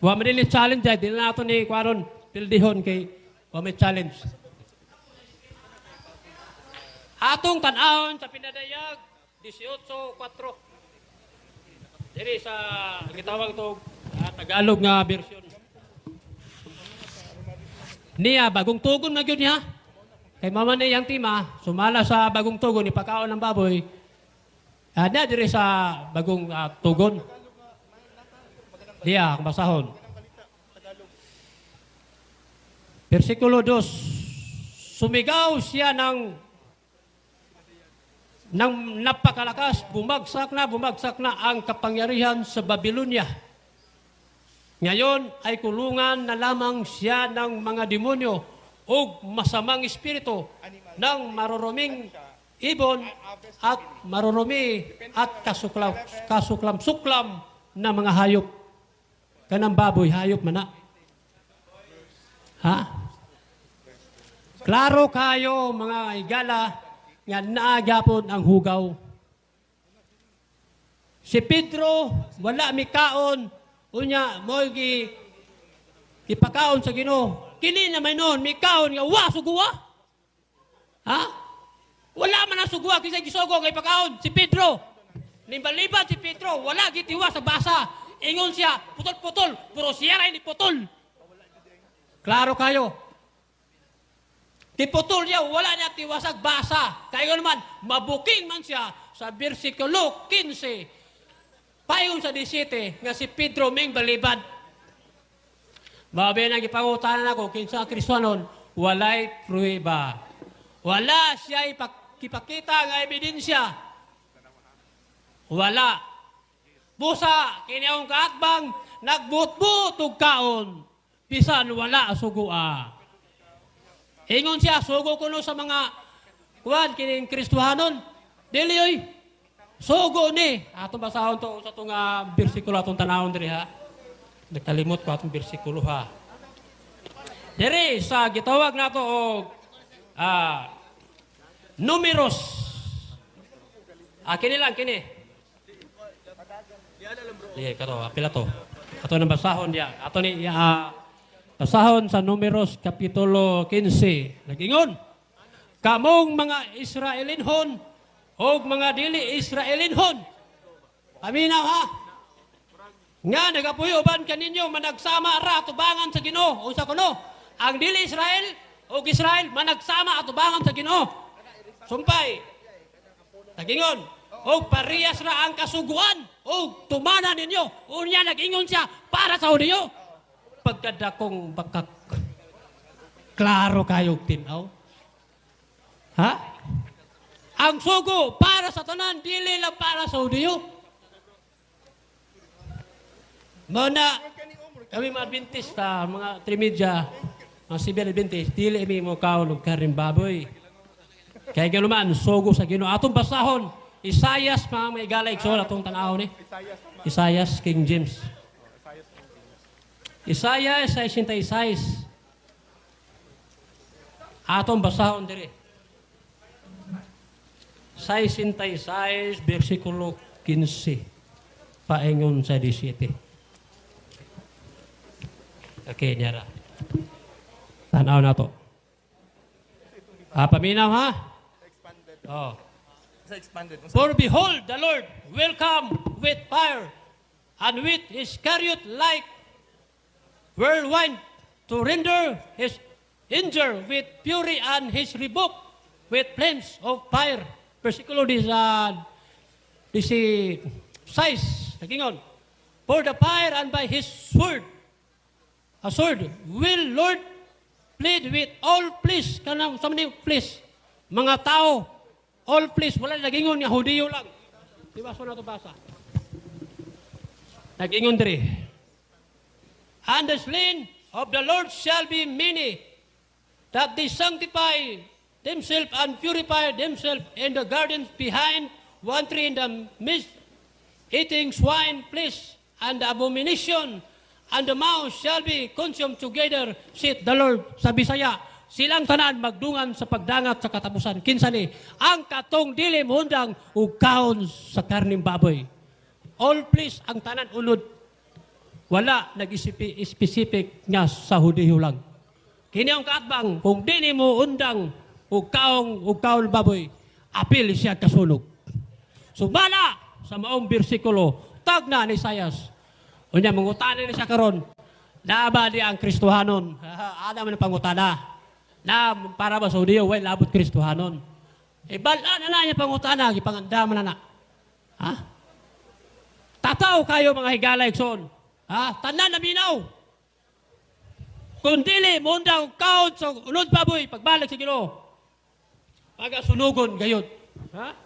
S5: Wa man nili challenge ay dili na ato ni kwaron pildihon kay wa may challenge. Atong tan-awon sa pinadayag 18:4. Diri sa gitawag to Tagalog nga version. Niya bagong tugon na gyud niya. Kay mama ni yang tima sumala sa bagong tugon ipakaon ng baboy. Ada diri sa bagong tugon. Diya, ang basahon. Versikulo 2. Sumigaw siya ng napakalakas, bumagsak na ang kapangyarihan sa Babylonia. Ngayon ay kulungan na lamang siya ng mga demonyo o masamang espiritu ng maruruming ibon at marurumi at kasuklam-suklam na mga hayop. Kanang baboy, hayop man na. Ha? Klaro kayo mga igala nga naagapon ang hugaw. Si Pedro, wala mikaon, unya mo ipakaon sa Ginoo. Kini na may noon, mikaon nga wa suguwa. Ha? Wala man ang suguwa kasi gisugo kay pakaon si Pedro. Limbaliban si Pedro, wala gitiwa sa basa. Ingon siya, putol-putol, puro siya rin putol. Klaro kayo. Tiputol niya, wala niya tiwasag basa. Kaya naman, mabuking man siya sa versikulo 15. Payon sa 17, nga si Pedro may balibad. Mabi nang ipangutanan ako, kinsa ang Kristohanon, walay pruweba. Wala siya ipakita ng ebidensya. Wala. Busa, kiniyaong kaakbang, nagbutbutog kaon. Pisan, wala sugua. Ingon siya, sugo ko no sa mga kuwan, kining Kristohanon. Dili, oy. Sugo ni. Atong basahon to sa itong bersikulo, atong tanahon diri ha. Nagkalimot ko atong bersikulo ha. Diri, sa gitawag na to o numeros. Kini lang, kini. Liye, kato, pila to. Ato nang basahon diya. Ato ni, basahon sa numeros kapitulo 15. Nagingon, kamong mga Israelinhon o mga dili Israelinhon. Aminaw ha. Nga nagapuyoban kaninyo managsama ra atubangan sa Ginoo. Unsa kuno? Ang dili Israel o Israel managsama atubangan sa Ginoo. Sumpay. Nagingon, o parehas ra ang kasuguan o tumana ninyo. Unya nagingon siya para sa Hudiyo. Pagkadakong bakak. Klaro kayong tinaw. Ha? Ang sugo para sa tanan, dili lang para sa Hudiyo. Muna, kami mga Adventista, mga Trimedya, mga Civil Adventist, dili mi mo kaulog karing baboy. Kaya ganuman, sugo sa Ginoo. Atong basahon, Isayas, mga may galay, so atong tanaw ni. Isayas, King James. Isaiah 66. Atong basahon diri. 66 bersikulo 15. Paingon sa 17. Okay, nyara. Tanaw na to. Paminaw ha? Oh. For behold, the Lord will come with fire and with his chariot like whirlwind to render his anger with fury and his rebuke with flames of fire. Versikulo 16. Nagingon, for the fire and by his sword, a sword will Lord plead with all flesh. Kanang sa mani flesh, mga tao, all flesh, wala nagingon nga Hudiyo lang. Di ba so na to basa? Nagingon diri. And the slain of the Lord shall be many, that they sanctify themselves and purify themselves in the gardens behind one tree in the midst, eating swine flesh and the abomination, and the mouse shall be consumed together, saith the Lord. Sa Bisaya, silang tanan magdungan sa pagdangat sa katapusan. Kinsa ni, ang katong dili mohundang ug kaon sa karning baboy. All flesh ang tanan unod. Wala nag-specific nga sa Hudiyo lang. Kini ang kaatbang, kung di mo undang ug kaon baboy, apil siya kasunog. Sumala sa maong bersikulo, tag na ni Isayas. Unya mangutanan ni siya karon, naaba di ang Kristohanon. Ada man pangutana. Na para ba sa Hudiyo, way labot Kristohanon. Bala na niya pangutana, gipangandaman na. Ha? Tataw kayo mga higala ikson. Ha? Tanan na binaw. Kung dili, mundang kaon sa unod baboy, pagbalik sa Ginoo. Pagasunugon, gayod. Ha?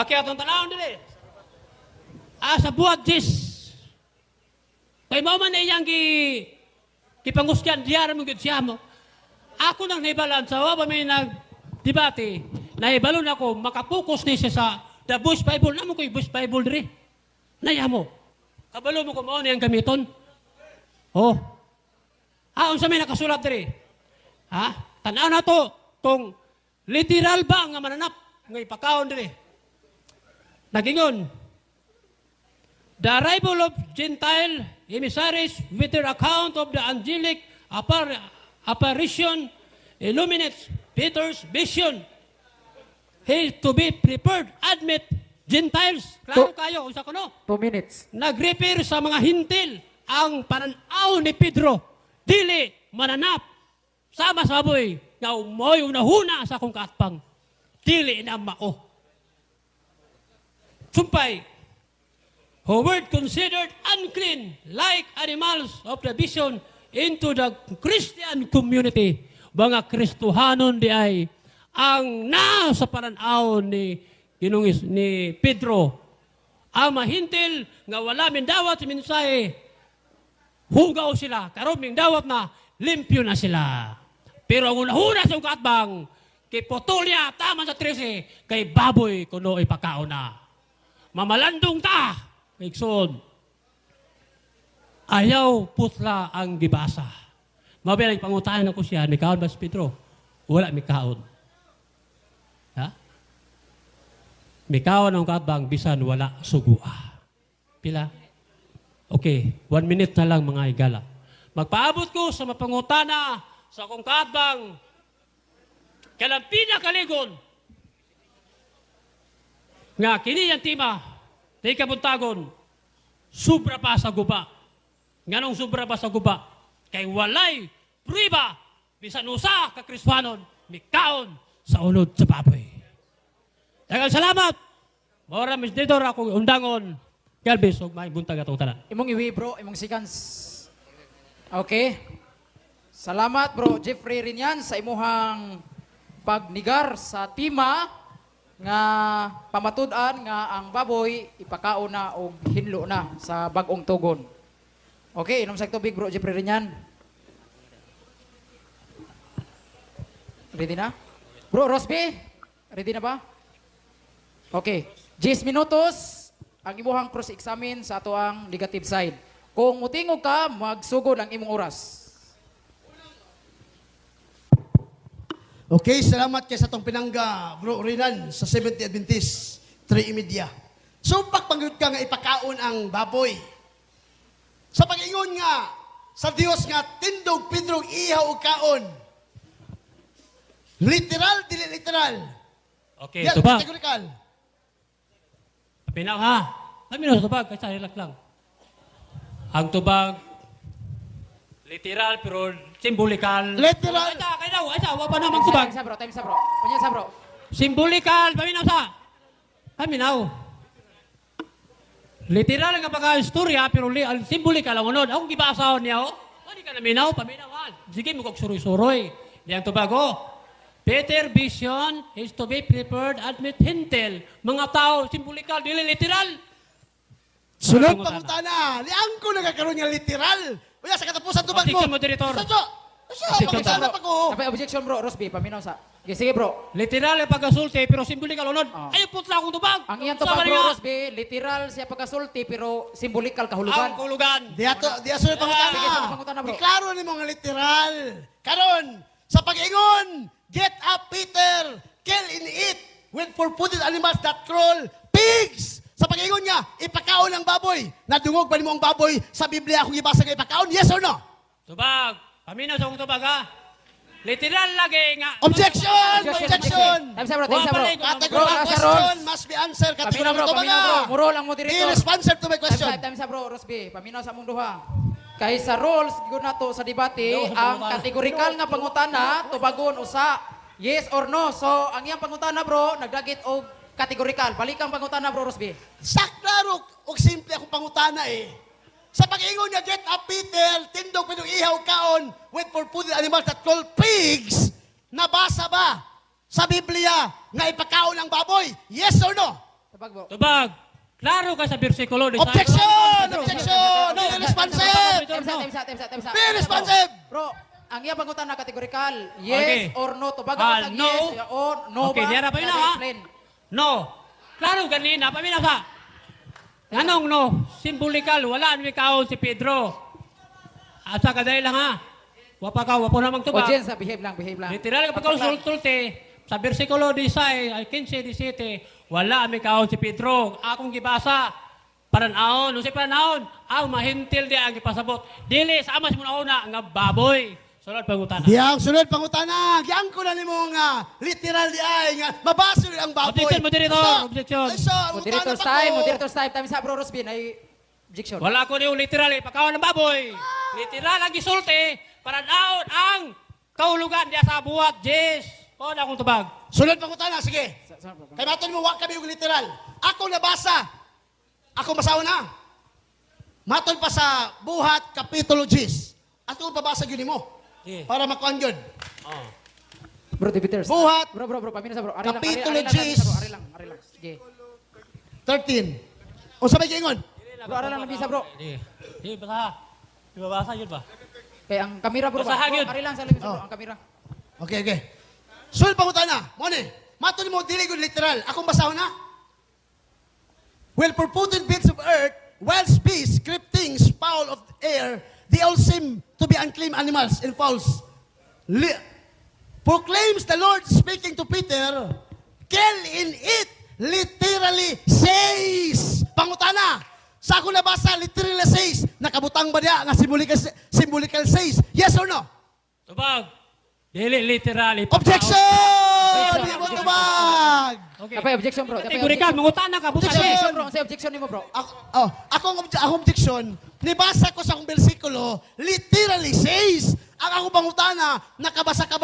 S5: Okay, atong tanawon dili. Sa buhat 10. Kay mao man na iyang kipangusgan diyan mo gid siya mo. Ako nang naibalan sa wa ba may nagdebate, naibalon ako makapokus ni siya sa the Bush Bible. Namo ko Bush Bible diri. Naya mo. Kabalo mo ko mao niyang gamiton. Oh. Unsa may nakasulat diri? Ha? Tan-aw na to kung literal ba nga mananap nga ipakaon diri. Nagingon, the arrival of Gentile emissaries with their account of the angelic apparition illuminates Peter's vision. He to be prepared, admit Gentiles. Klaro kayo, unsa kuno?
S4: 2 minutes.
S5: Nag-repair sa mga hintil ang pananaw ni Pedro. Dili mananap. Sama sa baboy, nga umoy unahuna sa akong kaatpang. Dili na mao. Sumpay, who were considered unclean like animals of the vision into the Christian community. Mga Kristohanon di ay ang nasa pananaw ni Pedro. Ang mahintil nga wala min dawat si mensahe, hugaw sila. Karon min dawat na limpyo na sila. Pero ang unahuna sa katbang, kay Potolya, tama sa 13, kay baboy kuno ipakao na. Mamalandong ta, Ikson. Ayaw putla ang gibasa. Mabilang pangutahan ako siya, may kaon ba si Pedro? Wala may kaon. Ha? May kaon ang katbang, bisan wala sugua. Pila? Okay, 1 minute na lang mga igala. Magpaabot ko sa mapangutana sa akong katbang, kailang pinakaligon, nga kini ang tima, di kabuntagon, sobra pa sa guba. Nganong sobra pa sa guba? Kay walay, pruiba, bisan usa ka Kristohanon, mikaon sa unod sa baboy. Daghang salamat. Mora Miss Didor ako undangon, Galbis, og may buntag atong tanan.
S4: Imong iwi bro, imong seconds. Okay. Salamat bro Jeffrey Rinyan sa imuhang pagnigar sa tima nga pamatud-an nga ang baboy ipakao na og hinlo na sa bag-ong tugon. Okay, inom sa tubig bro Jeffrey Rinyan. Ready na? Bro Rosby, ready na ba? Okay. 10 minutos ang imuhang cross-examine sa ato ang negative side. Kung mutingog ka, magsugod ang imong oras.
S1: Okay, salamat kay sa tong pinangga, Bro Rinan, sa 70 Adventist, 3:30. So, pagpanggod ka nga ipakaon ang baboy. Sa pag-ingon nga, sa Dios nga, tindog Pedro ihaw o kaon. Literal, dili literal.
S5: Okay,
S1: Yes,
S5: tubag.
S1: categorical.
S5: Pinaw ha. Kami na sa tubag, kasi relax lang. Ang tubag, literal pero simbolikal.
S1: Literal.
S5: Kaya daw, wa pa naman tubag.
S4: Time sa bro, time sa bro. Kunya sa bro.
S5: Simbolikal, paminaw sa. Paminaw. Literal nga pagka-istorya, pero simbolikal ang unod. Akong gibasahon niya, oh. Hindi ka naminaw, paminawan. Sige mo kong suroy-suroy. Di ang tubag, oh. Peter vision is to be prepared at with hintel. Mga tao, simbolikal, dili literal.
S1: Sunod pangutana. Liang ko nagkakaroon niya literal. Uya, sa katapusan tubag mo.
S5: Objection, moderator.
S1: Pangutana pa ko.
S4: Tapos objection bro, Rosby, paminaw sa. Okay, sige bro.
S5: Literal ang pagkasulti, pero simbolikal unod. Ayaw putla akong tubag.
S4: Ang iyang tubag bro, Rosby, literal siya pagkasulti pero simbolikal
S5: Ang
S4: kahulugan.
S5: kulugan.
S1: Di sunod pangutana.
S4: Sige, sunod pangutana, bro.
S1: Iklaro ni mga literal. Karon, sa pag-ingon, get up Peter, kill and eat with four-footed animals that crawl, pigs. Sa pag-ingon niya, ipakaon ang baboy. Nadungog ba ni mo ang baboy sa Biblia kung ibasa nga ipakaon? Yes or no?
S5: Tubag. Paminaw sa akong tubag, ha? Literal lagi nga.
S1: Objection! Objection!
S4: Time sa bro, time sa bro.
S1: Categorical
S4: Nasa
S1: question
S4: rules.
S1: must be answered.
S4: Paminaw
S1: Categorical
S4: bro,
S1: to
S4: paminaw bro. Murol ang moderator.
S1: Irresponsive to my question.
S4: Time sa bro, Rosby, paminaw sa mong duha. Kay sa rules, siguro na to sa debate, ang kategorikal nga pangutana, tubagon usa, yes or no. So, ang iyang pangutana bro, nagdagit og kategorikal. Balik ang pangutana bro, Rosby.
S1: Saklaro, o simple akong pangutana eh. Sa pag-ingon niya, get up Peter, tindog pinong ihaw kaon with four-footed animals that call pigs. Nabasa ba sa Biblia nga ipakaon ang baboy? Yes or no?
S4: Tabag bro.
S5: Tubag. Klaro ka sa bersikulo.
S1: Objection! Objection! No responsive! Be responsive!
S4: Bro, ang iya pangutan na kategorikal.
S5: Okay.
S4: Yes or no. Tubaga
S5: No.
S4: yes or no
S5: Okay,
S4: ba?
S5: niyara pa yun
S4: Niyara
S5: ha.
S4: explain.
S5: No. Klaro ganina, paminasa. Anong no? Simbolikal, wala ang kaon si Pedro. Asa ka dahil lang ha. Wapa namang tubag.
S4: Audience, behave lang.
S5: Literal kapag ikaw sultulte, sa versikulo 15, 17, wala ang kaon si Pedro. Akong gibasa, paranaon. Nung si paranaon, ang mahintil di ang ipasabot. Dili, sa amas mo na una, nga baboy. Sunod pangutana.
S1: Diyang sunod pangutana. Giyang ko na ni mo nga literal di ay nga mabasa rin ang baboy.
S5: Objection, moderator. Objection.
S4: Moderator's time. Moderator's time. Time sa Bro Rosbin ay objection.
S5: Wala ko niyo literal, ipakaon ng baboy. Literal ang gisulti, paranaon ang kaulugan diya sa buhat, Jess. O na akong tubag.
S1: Sunod pangutana, sige. Kay maton mo, wak kami yung literal. Ako nabasa. Ako masawa na. Maton pa sa buhat, kapitulo 10. At kung pabasa yun mo.
S5: Sige.
S1: Para makuhan yun.
S5: Oh.
S4: Bro, debaters.
S1: Buhat.
S4: Bro, pamina sa bro.
S1: Kapitulo
S4: Ari
S1: 10.
S4: lang. Sige.
S1: 13. O sabay kaingon.
S4: Bro, ari lang nabisa bro.
S5: Di, basa. Di ba basa yun ba?
S4: Kaya ang kamera bro.
S5: Basahan yun.
S4: Ari lang sa labis bro,
S1: Oh.
S4: ang kamera.
S1: Okay. Sunod pangutana. Mone. Maton mo, dili ko literal. Akong basaw na. Well, purported bits of earth, wild beasts, creepings, fowl of air, they all seem to be unclean animals and fowls. Proclaims the Lord speaking to Peter, kill in it, literally says. Pangutana. Sa ako nabasa, literally says. Nakabutang ba niya nga symbolical says? Yes or no?
S5: Tubag. Dili literal.
S1: Objection! Di mo tumag!
S5: Okay.
S4: Kapay objection bro.
S5: Kategorikal, mangutana ka. Buta
S4: Objection bro. Sa objection nimo bro.
S1: Akong objection, nibasa ko sa akong bersikulo, literally says, ang akong pangutana, nakabasa ka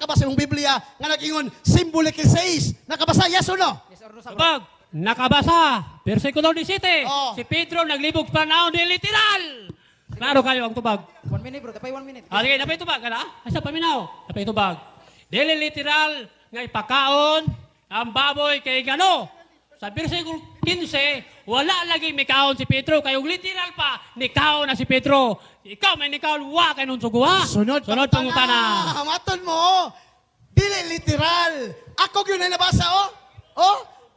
S1: ba sa iyong Biblia, nga nag-ingon, symbolic says, nakabasa, yes or no?
S4: Yes or no sa bro.
S5: Tubag. Nakabasa. Versikulo 17.
S1: Oh.
S5: Si Pedro naglibog panahon di literal. Klaro kayo ang tubag.
S4: 1 minute bro. Tapay 1 minute.
S5: Sige, napay tubag ka na? Asa paminaw? Napay tubag. Dili literal nga ipakaon ang baboy kay gano. Sa versikulo 15, wala lagi may kaon si Pedro. Kayong literal pa, nikaon na si Pedro. Ikaw may nikaon, wa kay nun suguha.
S1: Sunod
S5: pangutana.
S1: Maton mo, dili literal. Ako yun na nabasa,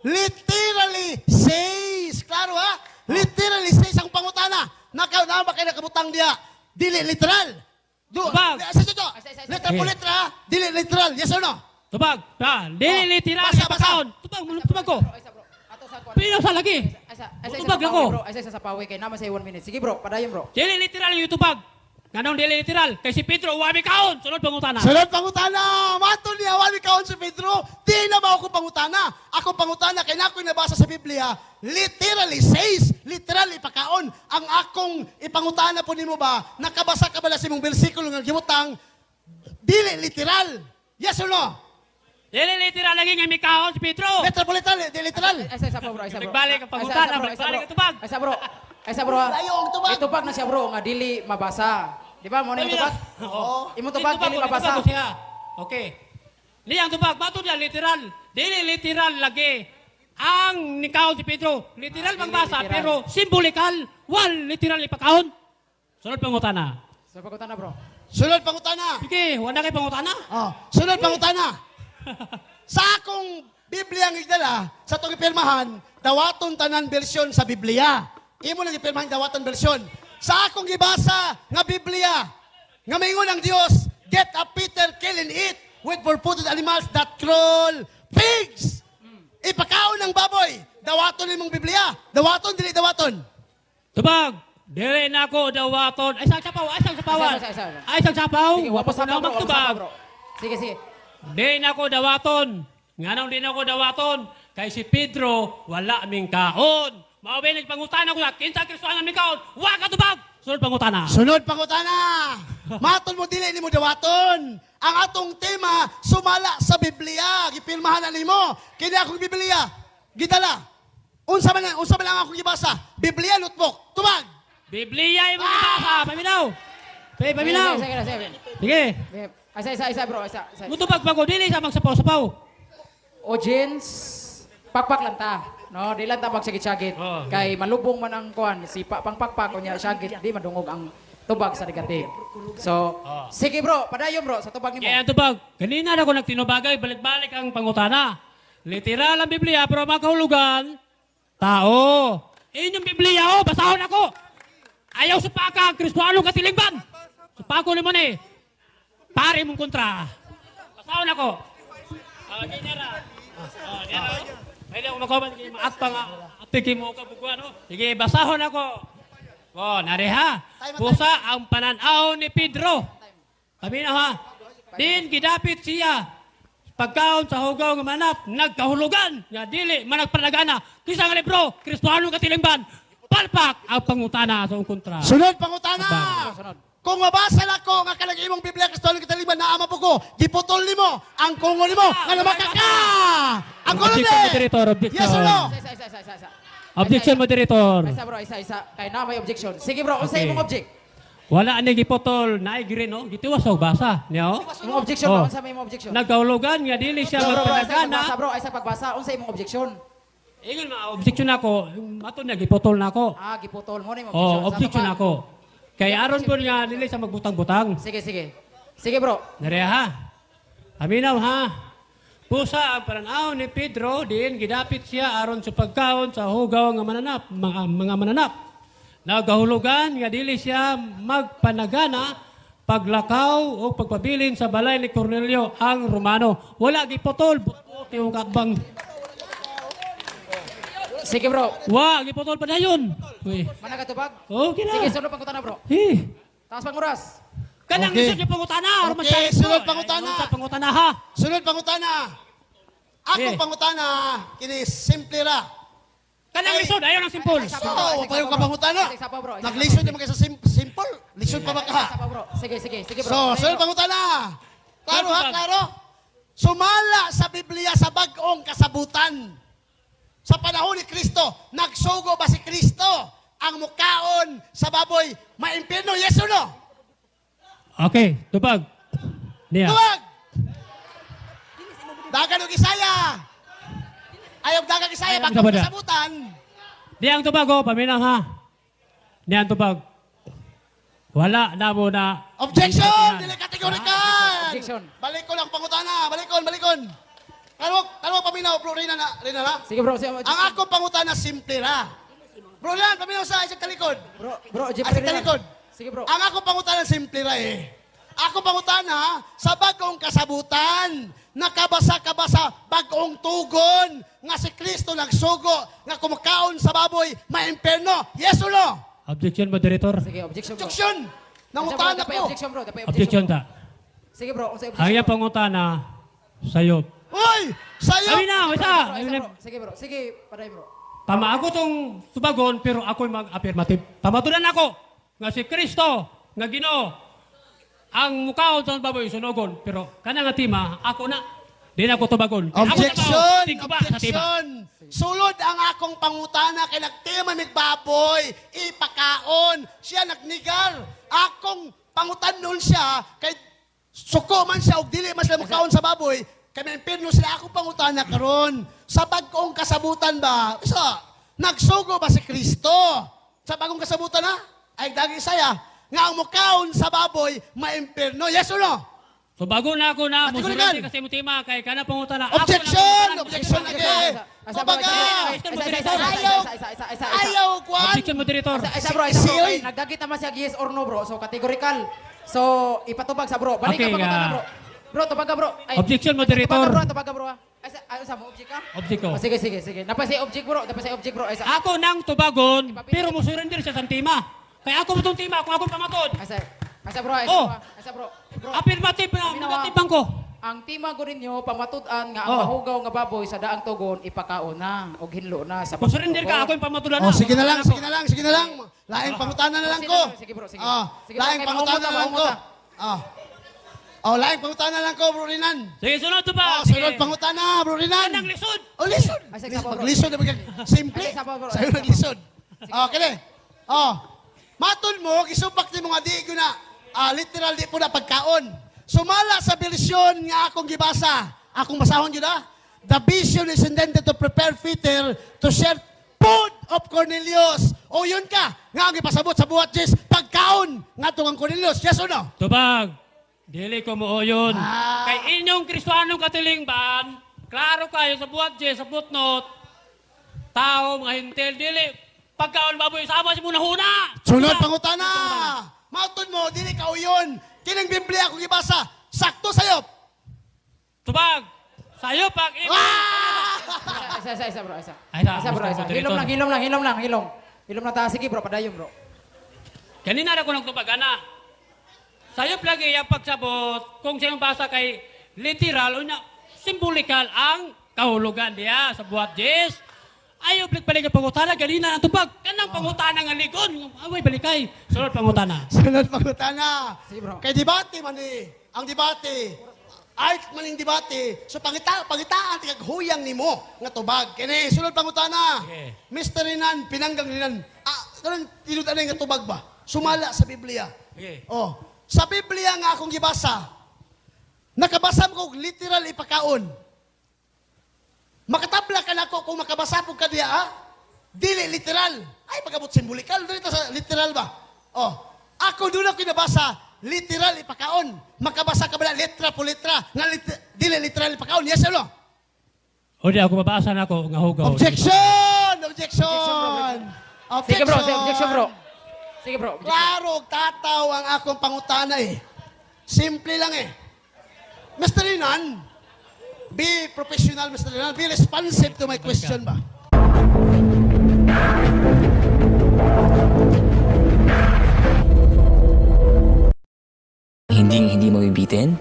S1: literally says. Klaro ha? Literally says ang pangutana. Na ba kayo nakabutang diya? Dili literal.
S5: Tubag.
S1: Letra po letra, dili literal. Yes or no?
S5: Tubag. Dili literal
S1: Basa,
S5: nga pakaon. Tubag ko.
S4: Ay sa bro. Ato sa kwan.
S5: Pino sa lagi.
S4: Ay sa
S5: Tubag
S4: sa
S5: ako.
S4: pawi, bro. Ay sa pawi kay naman sa 1 minute. Sige bro, padayon bro.
S5: Dili literal yung tubag. Ganong dili literal. Kay si Pedro, wami kaon. Sunod pangutana.
S1: Sunod pangutana. Maton niya, wali kaon si Pedro. Di na ba ako pangutana? Ako pangutana, kaya na ako nabasa sa Biblia, literally says, literally pakaon. Ang akong ipangutana po nimo ba, nakabasa ka ba na sa imong bersikulo nga gimutang, dili literal. Yes or no?
S5: Dili literal lagi nga may kaon si Pedro.
S1: Letra po literal, di literal.
S4: Ay sa bro, ay sa bro.
S5: Nagbalik ang pangutana, nagbalik ang tubag.
S4: Ay sa bro. Ay sa bro.
S1: Layo ang tubag.
S4: Itubag na siya bro, nga dili mabasa. Di ba mo na yung tubag?
S5: Oo.
S4: Imo tubag dili mabasa.
S5: Tubag ko siya. Okay. Di ang tubag, bato niya literal. Dili literal lagi. Ang nikaon si Pedro, literal
S4: Dili
S5: magbasa,
S4: literal.
S5: pero simbolikal, wal literal ipakaon. Sunod pangutana.
S4: Sa pagutan na bro.
S1: Sunod pangutana.
S5: Sige, wala kay pangutana.
S1: Sunod pangutana. Sa akong Biblia nga igdala, sa itong ipirmahan, dawaton tanan bersyon sa Biblia. Imo lang ipirmahan dawaton bersyon. Sa akong gibasa nga Biblia, nga maingon ang Dios, get a Peter, kill and eat with purported animals that crawl, pigs. Ipakaon ng baboy. Dawaton nimong Biblia. Dawaton, dili dawaton.
S5: Tubag, dili na ako dawaton. Ay, sang sapaw, ay, sang sapawan.
S4: Isa.
S5: Ay, sang sapaw.
S4: Sige,
S5: Wapos
S4: wapos
S5: na
S4: na bro.
S5: magtubag.
S4: Sige.
S5: Di na ako dawaton. Nga nang di na ako dawaton. Kay si Pedro, wala aming kaon. Maubay nagpangutana ko na, kinsa Kristo ang aming kaon. Wa ka tubag. Sunod pangutana.
S1: Sunod pangutana. Maton mo dili nimo dawaton. Ang atong tema sumala sa Biblia. Gipirmahan na nimo. Kini akong Biblia. Gidala. Unsa man lang akong gibasa. Biblia notebook. Tubag.
S5: Biblia yung mga basa. Paminaw. Paminaw. Sige.
S4: Isa bro, isa.
S5: Mutubag pa ko, dili sa magsapaw-sapaw.
S4: Audience. pakpak lang ta. No, di lang ta magsagit-sagit.
S5: Oh.
S4: Kay malubong man ang kuan, sipa pang pakpak unya sagit, di madungog ang tubag sa negative. So, sige bro, padayon bro sa tubag nimo.
S5: Kaya ang tubag, kanina na ako nagtinubagay, balik-balik ang pangutana. Literal ang Biblia, pero mga kahulugan, tao. Inyong Biblia, basahon ako. Ayaw supaka ang Kristoanong katilingban. Supako naman eh. Pare mong kontra. Basahon ako. Ginera. Pwede ako makuman, maakta nga. Atiki mo ka bugwa, no? Sige, basahon ako. Nariha. Pusa ang pananaw ni Pedro. Sabi na ha. Din gidapit siya. Pagkaon sa hugaw ng manap, nagkahulugan. Nga dili, managpanagana. Kisa nga libro, Kristoanong katilingban. Palpak ang pangutana sa kontra.
S1: Sunod pangutana.
S4: Sunod.
S1: Kung mabasa na ko nga kanang imong Biblia Kristoanong katilingban na ama po ko, giputol nimo ang kungo nimo nga namakaka. Ang kulo
S5: Objection, moderator, objection.
S1: Yes or no?
S4: Isa.
S5: Objection, moderator.
S4: Isa bro, isa. Kay na may objection. Sige bro, unsay imong object?
S5: Wala ni gipotol, naay giri no. Gitiwas og basa, niyo.
S4: Imong objection
S5: Oh.
S4: bro, unsa may imong objection?
S5: Nagkahulugan nga dili siya
S4: Bro, isa
S5: magpanagana.
S4: pagbasa bro, isa pagbasa, unsay imong objection?
S5: Ingon objection ako, mato na gipotol na ako.
S4: Giputol mo na imong objection.
S5: Oh, objection
S4: Sa tubag.
S5: ako. Kay aron po nga dili sa magbutang-butang.
S4: Sige. Sige bro.
S5: Nariya ha. Aminaw ha. Pusa ang pananaw ni Pedro, diin gidapit siya aron sa pagkaon sa hugaw nga mananap, mga mananap. Nagahulugan nga dili siya magpanagana paglakaw o pagpabilin sa balay ni Cornelio ang Romano. Wala gipotol, buti yung katbang.
S4: Sige bro.
S5: Gipotol pa na yun. Uy.
S4: Mana ka tubag?
S5: Okay na.
S4: Sige, sunod pangutana bro.
S5: Eh.
S4: Taas pang oras.
S5: Kanang
S1: Okay.
S5: lisod yung pangutana.
S1: Okay, sunod pangutana.
S5: Pangutana ha.
S1: Sunod pangutana. Ako
S5: Eh.
S1: pangutana kini simple ra.
S5: Kanang lisod, ayaw ng simple.
S1: Oh, payo ka pangutana.
S4: Isa pa bro.
S1: Naglisod naman kayo sa simple. Lisod pa ba ka?
S4: Isa pa bro. Sige bro.
S1: So, sunod pangutana. Klaro ha, klaro. Sumala sa Biblia sa bag-ong kasabutan. Sa panahon ni Kristo, nagsugo ba si Kristo ang mukaon sa baboy maimpirno? Yes or no?
S5: Okay, tubag. Niya.
S1: Tuwag! Dagan og Isaya. Ayaw dagan Isaya,
S5: Ayaw
S1: bag-ong
S5: sabada.
S1: kasabutan.
S5: Diyang tubag oh, paminaw ha. Diyang tubag. Wala na mo na.
S1: Objection! Dili kategorikal!
S4: Objection.
S1: Balik ko lang pangutana. Balikon. Ano paminaw, bro, Rina na?
S4: Sige bro.
S1: Ang akong pangutana, simple ra. Bro, yan, paminaw sa isang kalikod.
S4: Bro,
S1: Sa kalikod.
S4: Sige bro.
S1: Ang akong pangutana, simple ra eh. Ako pangutana, sa bagong kasabutan, nakabasa-kabasa, bagong tugon, nga si Kristo nagsugo, nga kumakaon sa baboy, maimperno. Yes or no?
S5: Objection, moderator.
S4: Sige, objection bro.
S1: Objection! Nangutana
S4: Dapay
S1: ko.
S4: objection bro. Dapay
S5: Objection ta.
S4: Sige bro, unsay objection?
S5: Ang iyang pangutana, sayop.
S1: Uy! Sayo!
S5: Sabi na, isa.
S4: Sige bro. Sige, paday bro.
S5: Tama ako tong subagon, pero ako'y mag-affirmative. Pamatunan ako nga si Kristo, nga Ginoo, ang mukaon sa baboy sunogon, pero kanang nga tima, ako na. Di na ako tubagon.
S1: Objection!
S5: Tingko ba sa tima?
S1: Objection! Sulod ang akong pangutana kay nagtima mig baboy, ipakaon, siya nagnigar. Akong pangutanon siya kay suko man siya og dili man sila mukaon sa baboy, kay impirno sila. Akong pangutana karon sa bagong kasabutan ba? Isa, nagsugo ba si Kristo? Sa bagong kasabutan na? Ay dagi saya nga ang mukaon sa baboy maimpirno. Yes or no?
S5: So bago na ako na,
S1: Kategorikan.
S5: musulod kasi mo tima, kay kana pangutana.
S1: Objection! Objection again! Kumbaga, ayaw kwan!
S5: Objection, moderator.
S4: Isa bro.
S1: Siyoy.
S4: Nagdagit naman siya yes or no bro. So categorical. So ipatubag sa bro. Balik
S5: Okay,
S4: ka pangutana bro. Bro, tubag ka bro.
S5: Objection, moderator.
S4: Tubag ka bro. Ay, sa mo object ka?
S5: Object ko.
S4: Sige. Napasay object bro. Ay, sa.
S5: Ako nang tubagon, pero mo surrender siya sa tima. Kaya ako mo itong tima, kung ako pamatod.
S4: Ay, sa bro.
S5: Oh.
S4: Bro.
S5: Affirmative na, negative ko.
S4: Ang tima ko ninyo, pamatud-an nga ang
S5: Oh.
S4: mahugaw nga baboy sa daang tugon, ipakaon na, o hinlo na sa
S5: Kung surrender ka, ako yung pamatulan
S1: Oh,
S5: na.
S1: sige na lang. Laing pangutana na lang ko.
S4: Sige bro, sige.
S1: Oh,
S4: Sige,
S1: laing
S4: bro,
S1: pangutana na lang ko.
S4: maungot
S1: Oh, laing pangutana lang ko, Bro Rinan.
S5: Sige, sunod to ba?
S1: Oh, sunod pangutana, Bro Rinan.
S5: Kanang lisod.
S1: Oh, lisod.
S4: Ay, sige, bro.
S1: Paglisod na magag simple.
S4: Ay, sige, bro.
S1: Sa'yo naglisod. Oh, kini. Oh, matun mo, gisubak ni mga di ko na, literal di po na pagkaon. Sumala sa bersyon nga akong gibasa. Akong basahon yun The vision is intended to prepare Peter to share food of Cornelius. O yun ka, nga ang ipasabot sa buhat Jis, pagkaon nga itong ang Cornelius. Yes or no?
S5: Tubag, dili ko mo yun.
S1: Ah.
S5: Kay inyong Kristiyanong katilingban, klaro kayo sa buhat Diyos, sa footnote, tao, mga hintel, dili, pagkaon baboy, sama si muna huna.
S1: Sunod pangutana. Mautod mo, dili ka o yun. Kining Biblia kung ibasa, sakto sa'yo.
S5: Tubag, sayo pag
S4: Isa bro, isa.
S5: Ay,
S4: Isa bro, isa. Hilom lang. Hilom lang ta. Sige bro, padayon bro.
S5: Kanina na ko nagtubag, ana. Sayo lagi yung pagsabot, kung siyang basa kay literal, unya, simbolikal ang kahulugan diya sa buhat Diyos. Ayaw balik ang pangutana, ganina ang tubag. Kanang pangutana nga ligon. Away, balikay. Sunod pangutana.
S1: Sunod pangutana.
S4: Sige, bro.
S1: Kay debate man eh. Ang debate. Art man yung debate. So pangitaan, tigag-huyang ni mo nga tubag. Kini, sunod pangutana.
S5: Okay.
S1: Mr. Rinan, pinanggang Rinan. Ganun, tinutan na nga tubag ba? Sumala sa Biblia.
S5: Okay.
S1: Oh, sa Biblia nga akong gibasa, nakabasa ko literal ipakaon. Makatabla ka na ko kung makabasa po ka diya, ha? Dili literal. Ay, pagabot simbolikal. Dito sa literal ba? Oh, ako doon ako nabasa, literal ipakaon. Makabasa ka ba na letra po letra, nga dili literal ipakaon. Yes or no?
S5: O di ako mabasa na ako, nga hugaw.
S1: Objection!
S4: Sige bro, objection bro. Sige bro, objection.
S1: Klaro, tataw ang akong pangutana eh. Simple lang eh. Mr. Rinan, be professional, Mr. Rinan. Be responsive to my question ba?
S2: Hindi mabibitin?